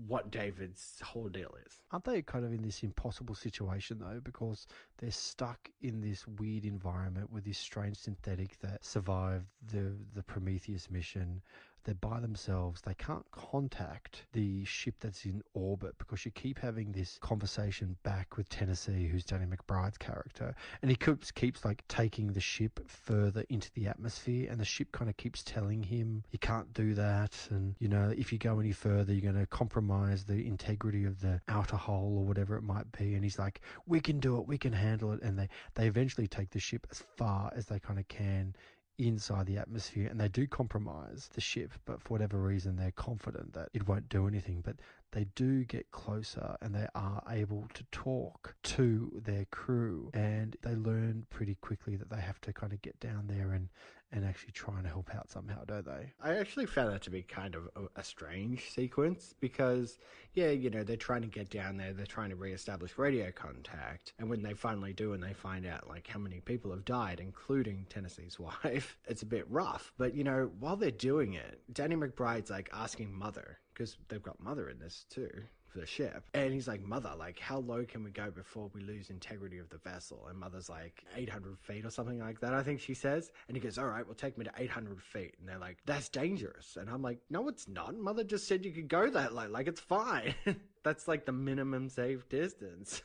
what David's whole deal is. Aren't they kind of in this impossible situation though, because they're stuck in this weird environment with this strange synthetic that survived the Prometheus mission? They're by themselves. They can't contact the ship that's in orbit because you keep having this conversation back with Tennessee, who's Danny McBride's character, and he keeps like taking the ship further into the atmosphere, and the ship kind of keeps telling him you can't do that, and you know, if you go any further you're going to compromise the integrity of the outer hull or whatever it might be. And he's like, we can do it, we can handle it. And they eventually take the ship as far as they kind of can inside the atmosphere, and they do compromise the ship, but for whatever reason they're confident that it won't do anything. But they do get closer, and they are able to talk to their crew, and they learn pretty quickly that they have to kind of get down there and and actually trying to help out somehow, don't they? I actually found that to be kind of a strange sequence because, yeah, they're trying to get down there, they're trying to reestablish radio contact, and when they finally do and they find out, like, how many people have died, including Tennessee's wife, it's a bit rough. But, while they're doing it, Danny McBride's, like, asking Mother, because they've got Mother in this too, for the ship. And he's like, Mother, like, how low can we go before we lose integrity of the vessel? And Mother's like, 800 feet or something like that, I think she says. And he goes, all right, well, take me to 800 feet. And they're like, that's dangerous. And I'm like, no, it's not. Mother just said you could go that low. Like, it's fine. That's like the minimum safe distance.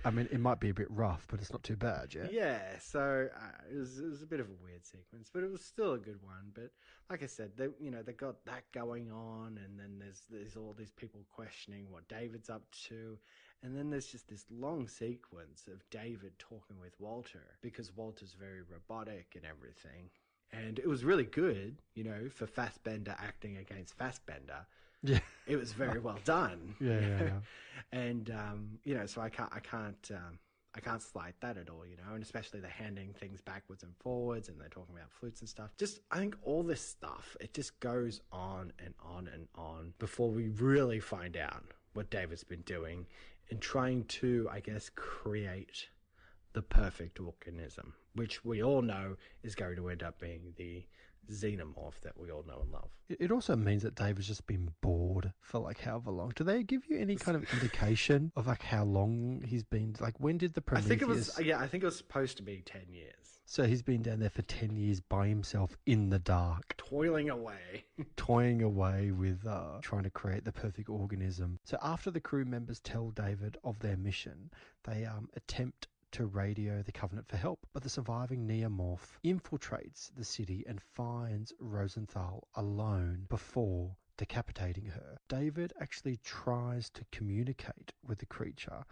I mean, it might be a bit rough, but it's not too bad, yeah? Yeah, so it was a bit of a weird sequence, but it was still a good one. But like I said, they got that going on, and then there's all these people questioning what David's up to, and then there's just this long sequence of David talking with Walter, because Walter's very robotic and everything. And it was really good, for Fassbender acting against Fassbender. Yeah, it was very well done. Yeah. And so I can't slight that at all, and especially the handing things backwards and forwards, and they're talking about flutes and stuff. Just, I think all this stuff, it just goes on and on and on before we really find out what David's been doing in trying to, I guess, create the perfect organism, which we all know is going to end up being the xenomorph that we all know and love. It also means that David's just been bored for like however long. Do they give you any kind of indication of like how long he's been, like when did the Prometheus... I think it was supposed to be 10 years. So he's been down there for 10 years by himself in the dark. Toiling away with trying to create the perfect organism. So after the crew members tell David of their mission, they attempt to radio the Covenant for help, but the surviving neomorph infiltrates the city and finds Rosenthal alone before decapitating her. David actually tries to communicate with the creature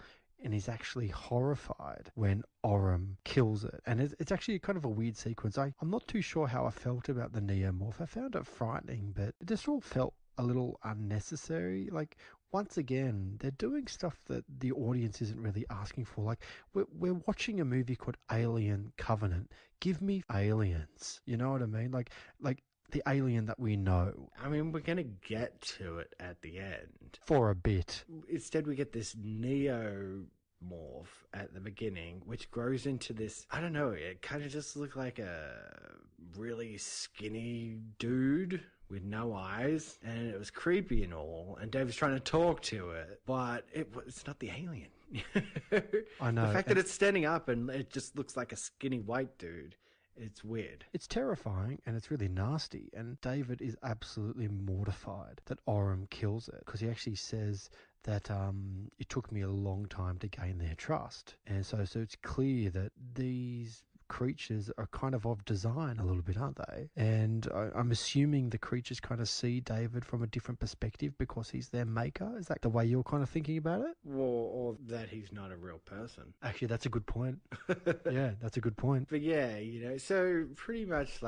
and is actually horrified when Orem kills it. And it's actually kind of a weird sequence. I'm not too sure how I felt about the neomorph. I found it frightening, but it just all felt a little unnecessary. Like, once again, they're doing stuff that the audience isn't really asking for. Like, we're watching a movie called Alien Covenant. Give me aliens. You know what I mean? Like the alien that we know. I mean, we're going to get to it at the end. For a bit. Instead, we get this neomorph at the beginning, which grows into this, I don't know, it kind of just looked like a really skinny dude with no eyes, and it was creepy and all, and David's trying to talk to it, but it's not the alien. I know. The fact that it's standing up and it just looks like a skinny white dude, it's weird. It's terrifying, and it's really nasty, and David is absolutely mortified that Orem kills it, because he actually says that it took me a long time to gain their trust. And so it's clear that these creatures are kind of design a little bit, aren't they? And I'm assuming the creatures kind of see David from a different perspective because he's their maker. Is that the way you're kind of thinking about it? Or that he's not a real person. Actually, that's a good point. Yeah, that's a good point. But yeah, so pretty much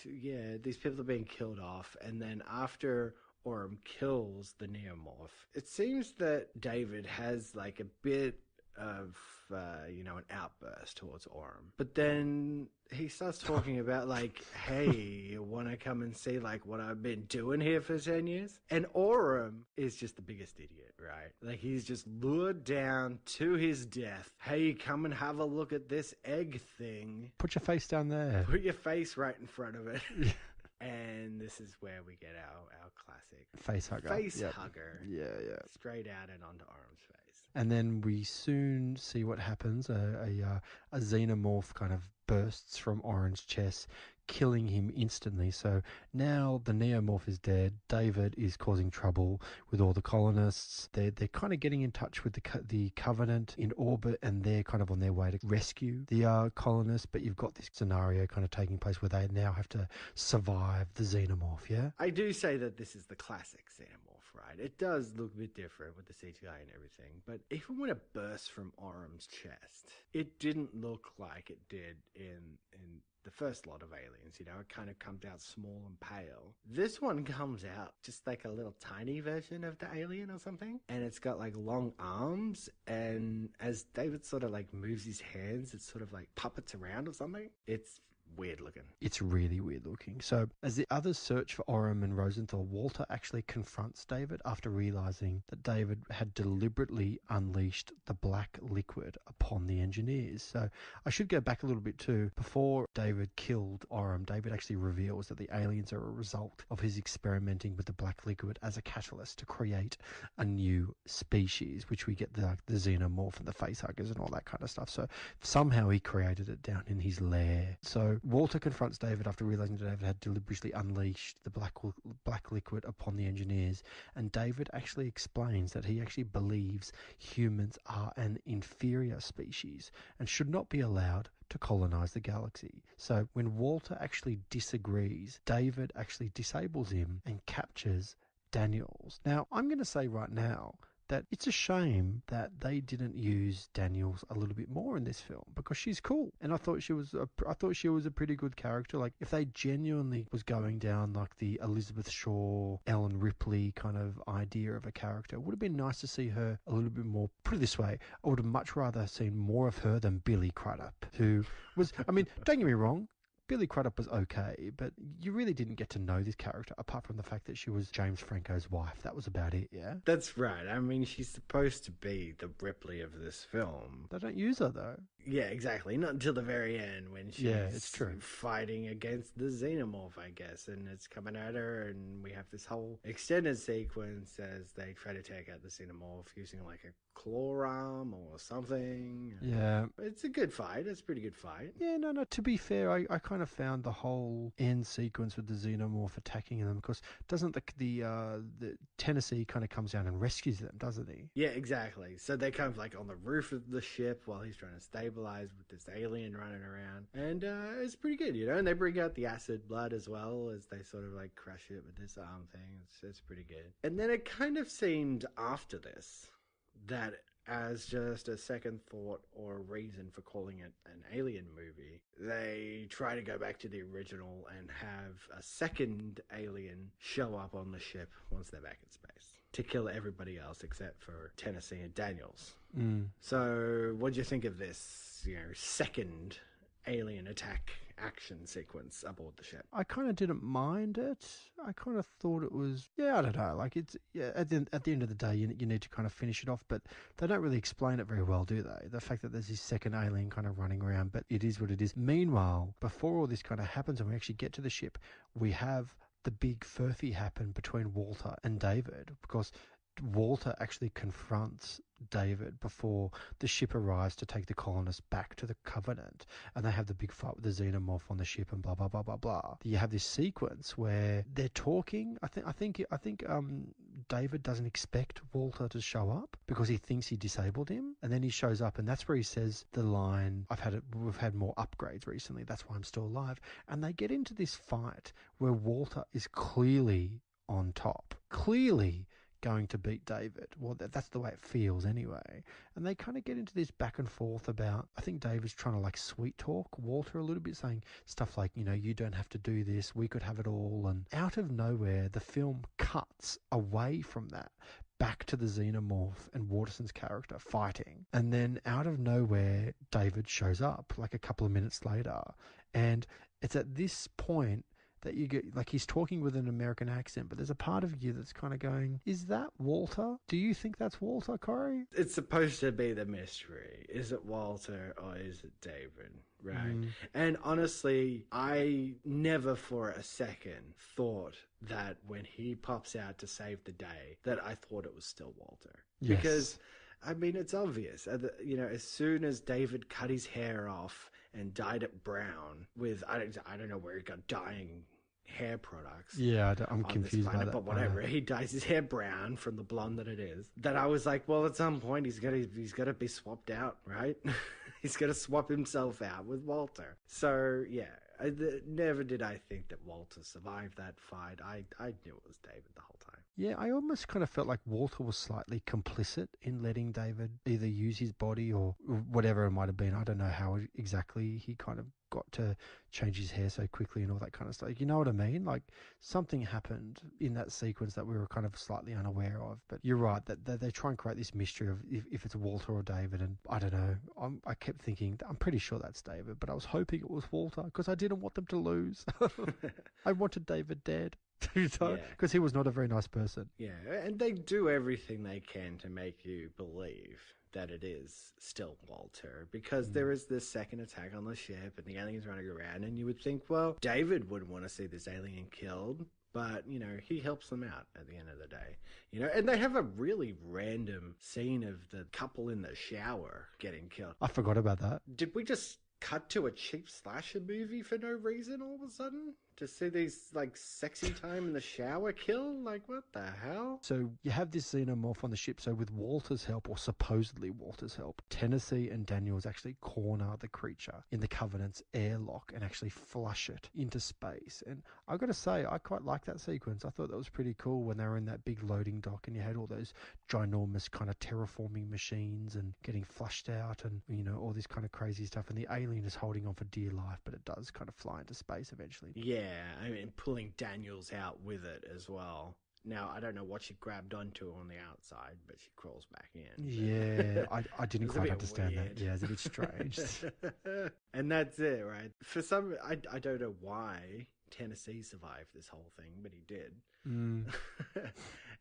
these people are being killed off, and then after Orem kills the neomorph, it seems that David has like a bit of an outburst towards Orem, but then he starts talking about like, hey, you want to come and see like what I've been doing here for 10 years? And Orem is just the biggest idiot, right? Like, he's just lured down to his death. Hey, come and have a look at this egg thing. Put your face down there. Put your face right in front of it. And this is where we get our classic face hugger. Hugger. Yeah. Straight out and onto Orem's face. And then we soon see what happens. A xenomorph kind of bursts from Orem's chest, killing him instantly. So now the neomorph is dead. David is causing trouble with all the colonists. They're kind of getting in touch with the Covenant in orbit, and they're kind of on their way to rescue the colonists. But you've got this scenario kind of taking place where they now have to survive the xenomorph, yeah? I do say that this is the classic xenomorph, right? It does look a bit different with the CGI and everything, but even when it burst from Orem's chest, it didn't look like it did in the first lot of aliens. It kind of comes out small and pale. This one comes out just like a little tiny version of the alien or something, and it's got like long arms, and as David sort of like moves his hands, it sort of like puppets around or something. It's weird looking. It's really weird looking. So as the others search for Orem and Rosenthal, Walter actually confronts David after realizing that David had deliberately unleashed the black liquid upon the engineers. So I should go back a little bit too. Before David killed Orem, David actually reveals that the aliens are a result of his experimenting with the black liquid as a catalyst to create a new species, which we get the xenomorph and the facehuggers and all that kind of stuff. So somehow he created it down in his lair. So Walter confronts David after realizing that David had deliberately unleashed the black liquid upon the engineers, and David actually explains that he actually believes humans are an inferior species and should not be allowed to colonize the galaxy. So when Walter actually disagrees, David actually disables him and captures Daniels. Now, I'm going to say right now that it's a shame that they didn't use Daniels a little bit more in this film, because she's cool, and I thought she was a pretty good character. Like, if they genuinely was going down like the Elizabeth Shaw, Ellen Ripley kind of idea of a character, it would have been nice to see her a little bit more. Put it this way, I would have much rather seen more of her than Billy Crudup, who was, I mean, don't get me wrong, Billy Crudup was okay, but you really didn't get to know this character apart from the fact that she was James Franco's wife. That was about it, yeah? That's right. I mean, she's supposed to be the Ripley of this film. They don't use her, though. Yeah, exactly. Not until the very end when she's it's true. fighting against the xenomorph, I guess, and it's coming at her, and we have this whole extended sequence as they try to take out the xenomorph using like a claw arm or something. Yeah. It's a good fight. It's a pretty good fight. Yeah, no, to be fair, I kind of found the whole end sequence with the xenomorph attacking them, because doesn't the Tennessee kind of comes down and rescues them, doesn't he? Yeah, exactly. So they're kind of like on the roof of the ship while he's trying to stabilize with this alien running around. And it's pretty good, you know? And they bring out the acid blood as well as they sort of like crush it with this arm thing. It's pretty good. And then it kind of seemed after this that as just a second thought or a reason for calling it an alien movie, they try to go back to the original and have a second alien show up on the ship once they're back in space to kill everybody else except for Tennessee and Daniels. So what do you think of this, second alien attack action sequence aboard the ship? I kind of didn't mind it. I kind of thought it was, I don't know, like it's, at the end of the day, you need to kind of finish it off, but they don't really explain it very well, do they? The fact that there's this second alien kind of running around, but it is what it is. Meanwhile, before all this kind of happens and we actually get to the ship, we have the big furphy happen between Walter and David, because Walter actually confronts David before the ship arrives to take the colonists back to the Covenant, and they have the big fight with the xenomorph on the ship and blah blah blah blah blah. You have this sequence where they're talking. I think David doesn't expect Walter to show up because he thinks he disabled him, and then he shows up, and that's where he says the line, "We've had more upgrades recently. That's why I'm still alive." And they get into this fight where Walter is clearly on top, clearly going to beat David. Well, that's the way it feels anyway. And they kind of get into this back and forth about, I think David's trying to like sweet talk Walter a little bit, saying stuff like, you don't have to do this, we could have it all. And out of nowhere, the film cuts away from that back to the xenomorph and Waterson's character fighting. And then out of nowhere, David shows up like a couple of minutes later. And it's at this point that you get, like, he's talking with an American accent, but there's a part of you that's kind of going, is that Walter? Do you think that's Walter, Corey? It's supposed to be the mystery. Is it Walter or is it David? Right. And honestly, I never for a second thought that when he pops out to save the day, that I thought it was still Walter. Yes. Because, I mean, it's obvious. As soon as David cut his hair off and dyed it brown with, I don't know where he got dyeing hair products. Yeah, I'm confused by that. But whatever, he dyes his hair brown from the blonde that it is. That I was like, well, at some point he's got to be swapped out, right? He's got to swap himself out with Walter. So yeah, never did I think that Walter survived that fight. I knew it was David the whole time. Yeah, I almost kind of felt like Walter was slightly complicit in letting David either use his body or whatever it might have been. I don't know how exactly he kind of got to change his hair so quickly and all that kind of stuff. You know what I mean? Like, something happened in that sequence that we were kind of slightly unaware of. But you're right, that they try and create this mystery of if it's Walter or David. And I don't know. I kept thinking, I'm pretty sure that's David, but I was hoping it was Walter because I didn't want them to lose. I wanted David dead. Because he was not a very nice person. Yeah, and they do everything they can to make you believe that it is still Walter, because there is this second attack on the ship and the aliens running around, and you would think, well, David wouldn't want to see this alien killed, but, you know, he helps them out at the end of the day. You know, and they have a really random scene of the couple in the shower getting killed. I forgot about that. Did we just cut to a cheap slasher movie for no reason all of a sudden? To see these, like, sexy time in the shower kill? Like, what the hell? So you have this xenomorph on the ship. So with Walter's help, or supposedly Walter's help, Tennessee and Daniels actually corner the creature in the Covenant's airlock and actually flush it into space. And I've got to say, I quite like that sequence. I thought that was pretty cool when they were in that big loading dock and you had all those ginormous kind of terraforming machines and getting flushed out and, you know, all this kind of crazy stuff. And the alien is holding on for dear life, but it does kind of fly into space eventually. Yeah, I mean, pulling Daniels out with it as well. Now, I don't know what she grabbed onto on the outside, but she crawls back in. Yeah, I didn't quite understand that. Yeah, it's a bit strange. And that's it, right? For some, I don't know why Tennessee survived this whole thing, but he did.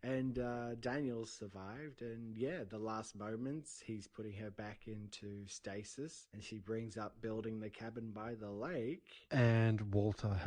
And Daniels survived, and yeah, the last moments, he's putting her back into stasis, and she brings up building the cabin by the lake. And Walter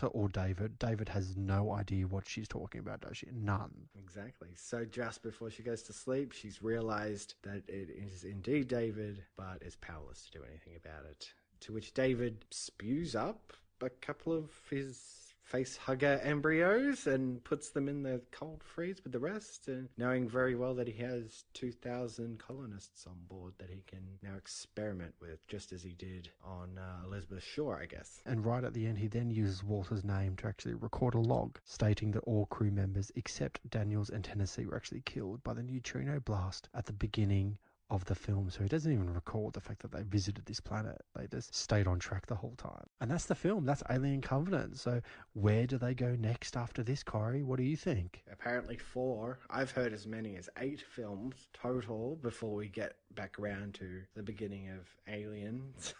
or David has no idea what she's talking about, does she? None. Exactly. So just before she goes to sleep, she's realized that it is indeed David, but is powerless to do anything about it. To which David spews up a couple of his face hugger embryos and puts them in the cold freeze with the rest, and knowing very well that he has 2,000 colonists on board that he can now experiment with, just as he did on Elizabeth Shore, I guess. And right at the end, he then uses Walter's name to actually record a log stating that all crew members except Daniels and Tennessee were actually killed by the neutrino blast at the beginning of the film. So he doesn't even record the fact that they visited this planet. They just stayed on track the whole time. And that's the film. That's Alien Covenant. So where do they go next after this, Corey? What do you think? Apparently 4. I've heard as many as 8 films total before we get back around to the beginning of Alien. So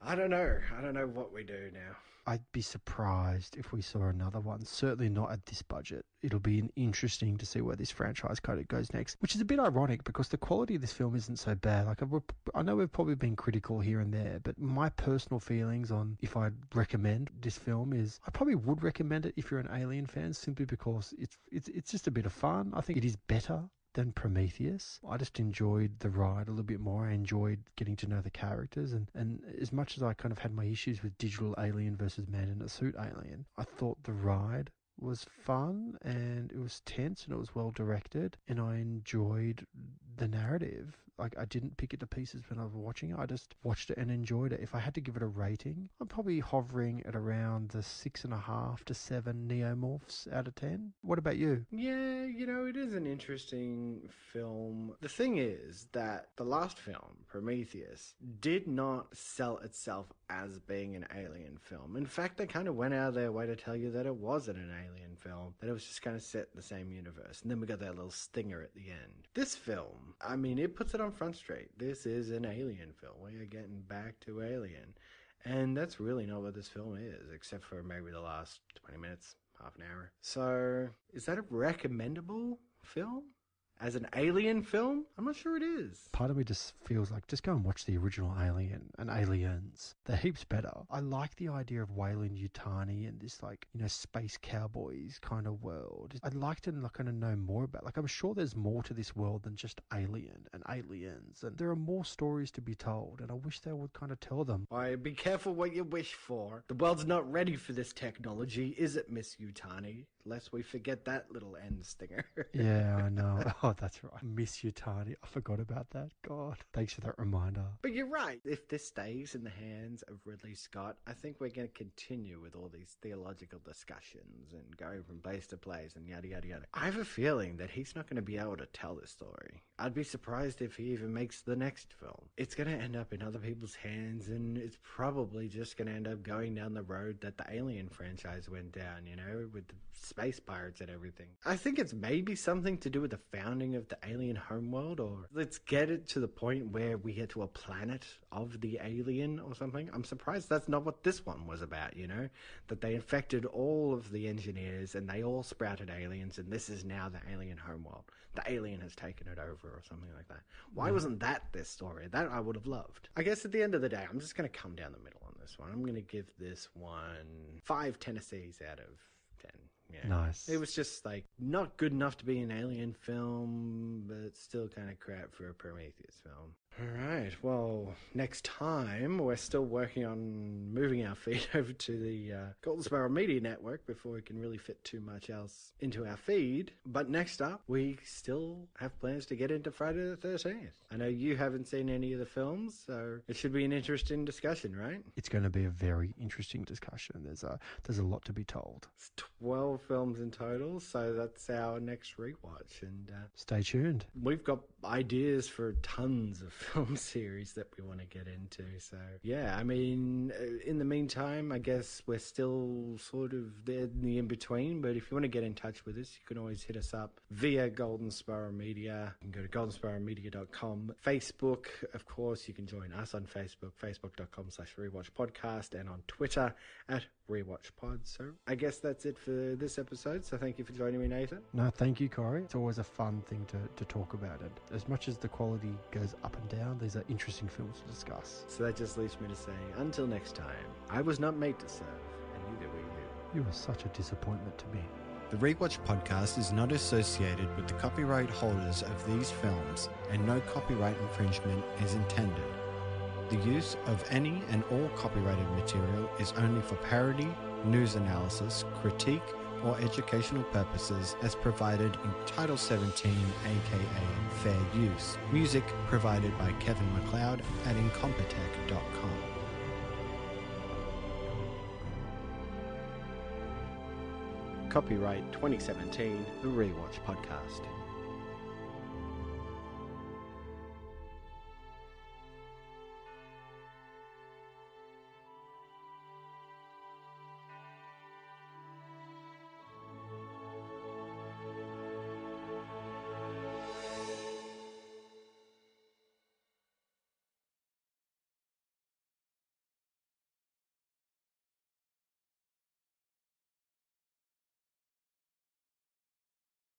I don't know. I don't know what we do now. I'd be surprised if we saw another one. Certainly not at this budget. It'll be interesting to see where this franchise kind of goes next, which is a bit ironic because the quality of this film isn't so bad. Like, I know we've probably been critical here and there, but my personal feelings on if I'd recommend this film is I probably would recommend it if you're an Alien fan, simply because it's just a bit of fun. I think it is better than Prometheus. I just enjoyed the ride a little bit more. I enjoyed getting to know the characters, and as much as I kind of had my issues with digital alien versus man in a suit alien, I thought the ride was fun and it was tense and it was well directed, and I enjoyed the narrative. Like, I didn't pick it to pieces when I was watching it. I just watched it and enjoyed it. If I had to give it a rating, I'm probably hovering at around the 6.5 to 7 neomorphs out of 10. What about you? Yeah, you know, it is an interesting film. The thing is that the last film, Prometheus, did not sell itself as being an alien film. In fact, they kind of went out of their way to tell you that it wasn't an alien film, that it was just kind of set in the same universe. And then we got that little stinger at the end. This film, I mean, it puts it on Front Street. This is an alien film. We are getting back to Alien. And that's really not what this film is, except for maybe the last 20 minutes, half an hour. So, is that a recommendable film? As an alien film? I'm not sure it is. Part of me just feels like, just go and watch the original Alien and Aliens. They're heaps better. I like the idea of Weyland-Yutani and this, like, you know, space cowboys kind of world. I'd like to kind of know more about, like, I'm sure there's more to this world than just Alien and Aliens. And there are more stories to be told, and I wish they would kind of tell them. Why, be careful what you wish for. The world's not ready for this technology, is it, Miss Yutani? lest we forget that little end stinger. Yeah, I know. Oh, that's right. Miss you, Tani. I forgot about that. God, thanks for that reminder. But you're right. If this stays in the hands of Ridley Scott, I think we're going to continue with all these theological discussions and going from place to place and yada, yada, yada. I have a feeling that he's not going to be able to tell this story. I'd be surprised if he even makes the next film. It's going to end up in other people's hands, and it's probably just going to end up going down the road that the Alien franchise went down, you know, with the space pirates and everything. I think it's maybe something to do with the founding of the alien homeworld, or let's get it to the point where we get to a planet of the alien or something. I'm surprised that's not what this one was about, you know, that they infected all of the engineers and they all sprouted aliens, and this is now the alien homeworld. The alien has taken it over or something like that. Why wasn't that this story? That I would have loved. I guess at the end of the day, I'm just going to come down the middle on this one. I'm going to give this one 5 Tennessees out of 10. Yeah. Nice. It was just like not good enough to be an alien film, but still kind of crap for a Prometheus film. All right. Well, next time we're still working on moving our feed over to the Golden Sparrow Media Network before we can really fit too much else into our feed. But next up, we still have plans to get into Friday the 13th. I know you haven't seen any of the films, so it should be an interesting discussion, right? It's going to be a very interesting discussion. There's a lot to be told. It's 12 films in total, so that's our next rewatch. And stay tuned. We've got ideas for tons of film series that we want to get into. So, yeah, I mean, in the meantime, I guess we're still sort of there in the in-between, but if you want to get in touch with us, you can always hit us up via Golden Sparrow Media. You can go to goldensparrowmedia.com. Facebook, of course, you can join us on Facebook, facebook.com/Rewatch Podcast, and on Twitter at Rewatch Pod. So I guess that's it for this episode. So thank you for joining me, Nathan. No, thank you, Corey. It's always a fun thing to talk about it. As much as the quality goes up and down, these are interesting films to discuss. So that just leaves me to say, until next time, I was not made to serve, and neither were you. You are such a disappointment to me. The Rewatch Podcast is not associated with the copyright holders of these films, and no copyright infringement is intended. The use of any and all copyrighted material is only for parody, news analysis, critique, or educational purposes as provided in Title 17, aka Fair Use. Music provided by Kevin McCloud at incompetech.com. Copyright 2017, The Rewatch Podcast.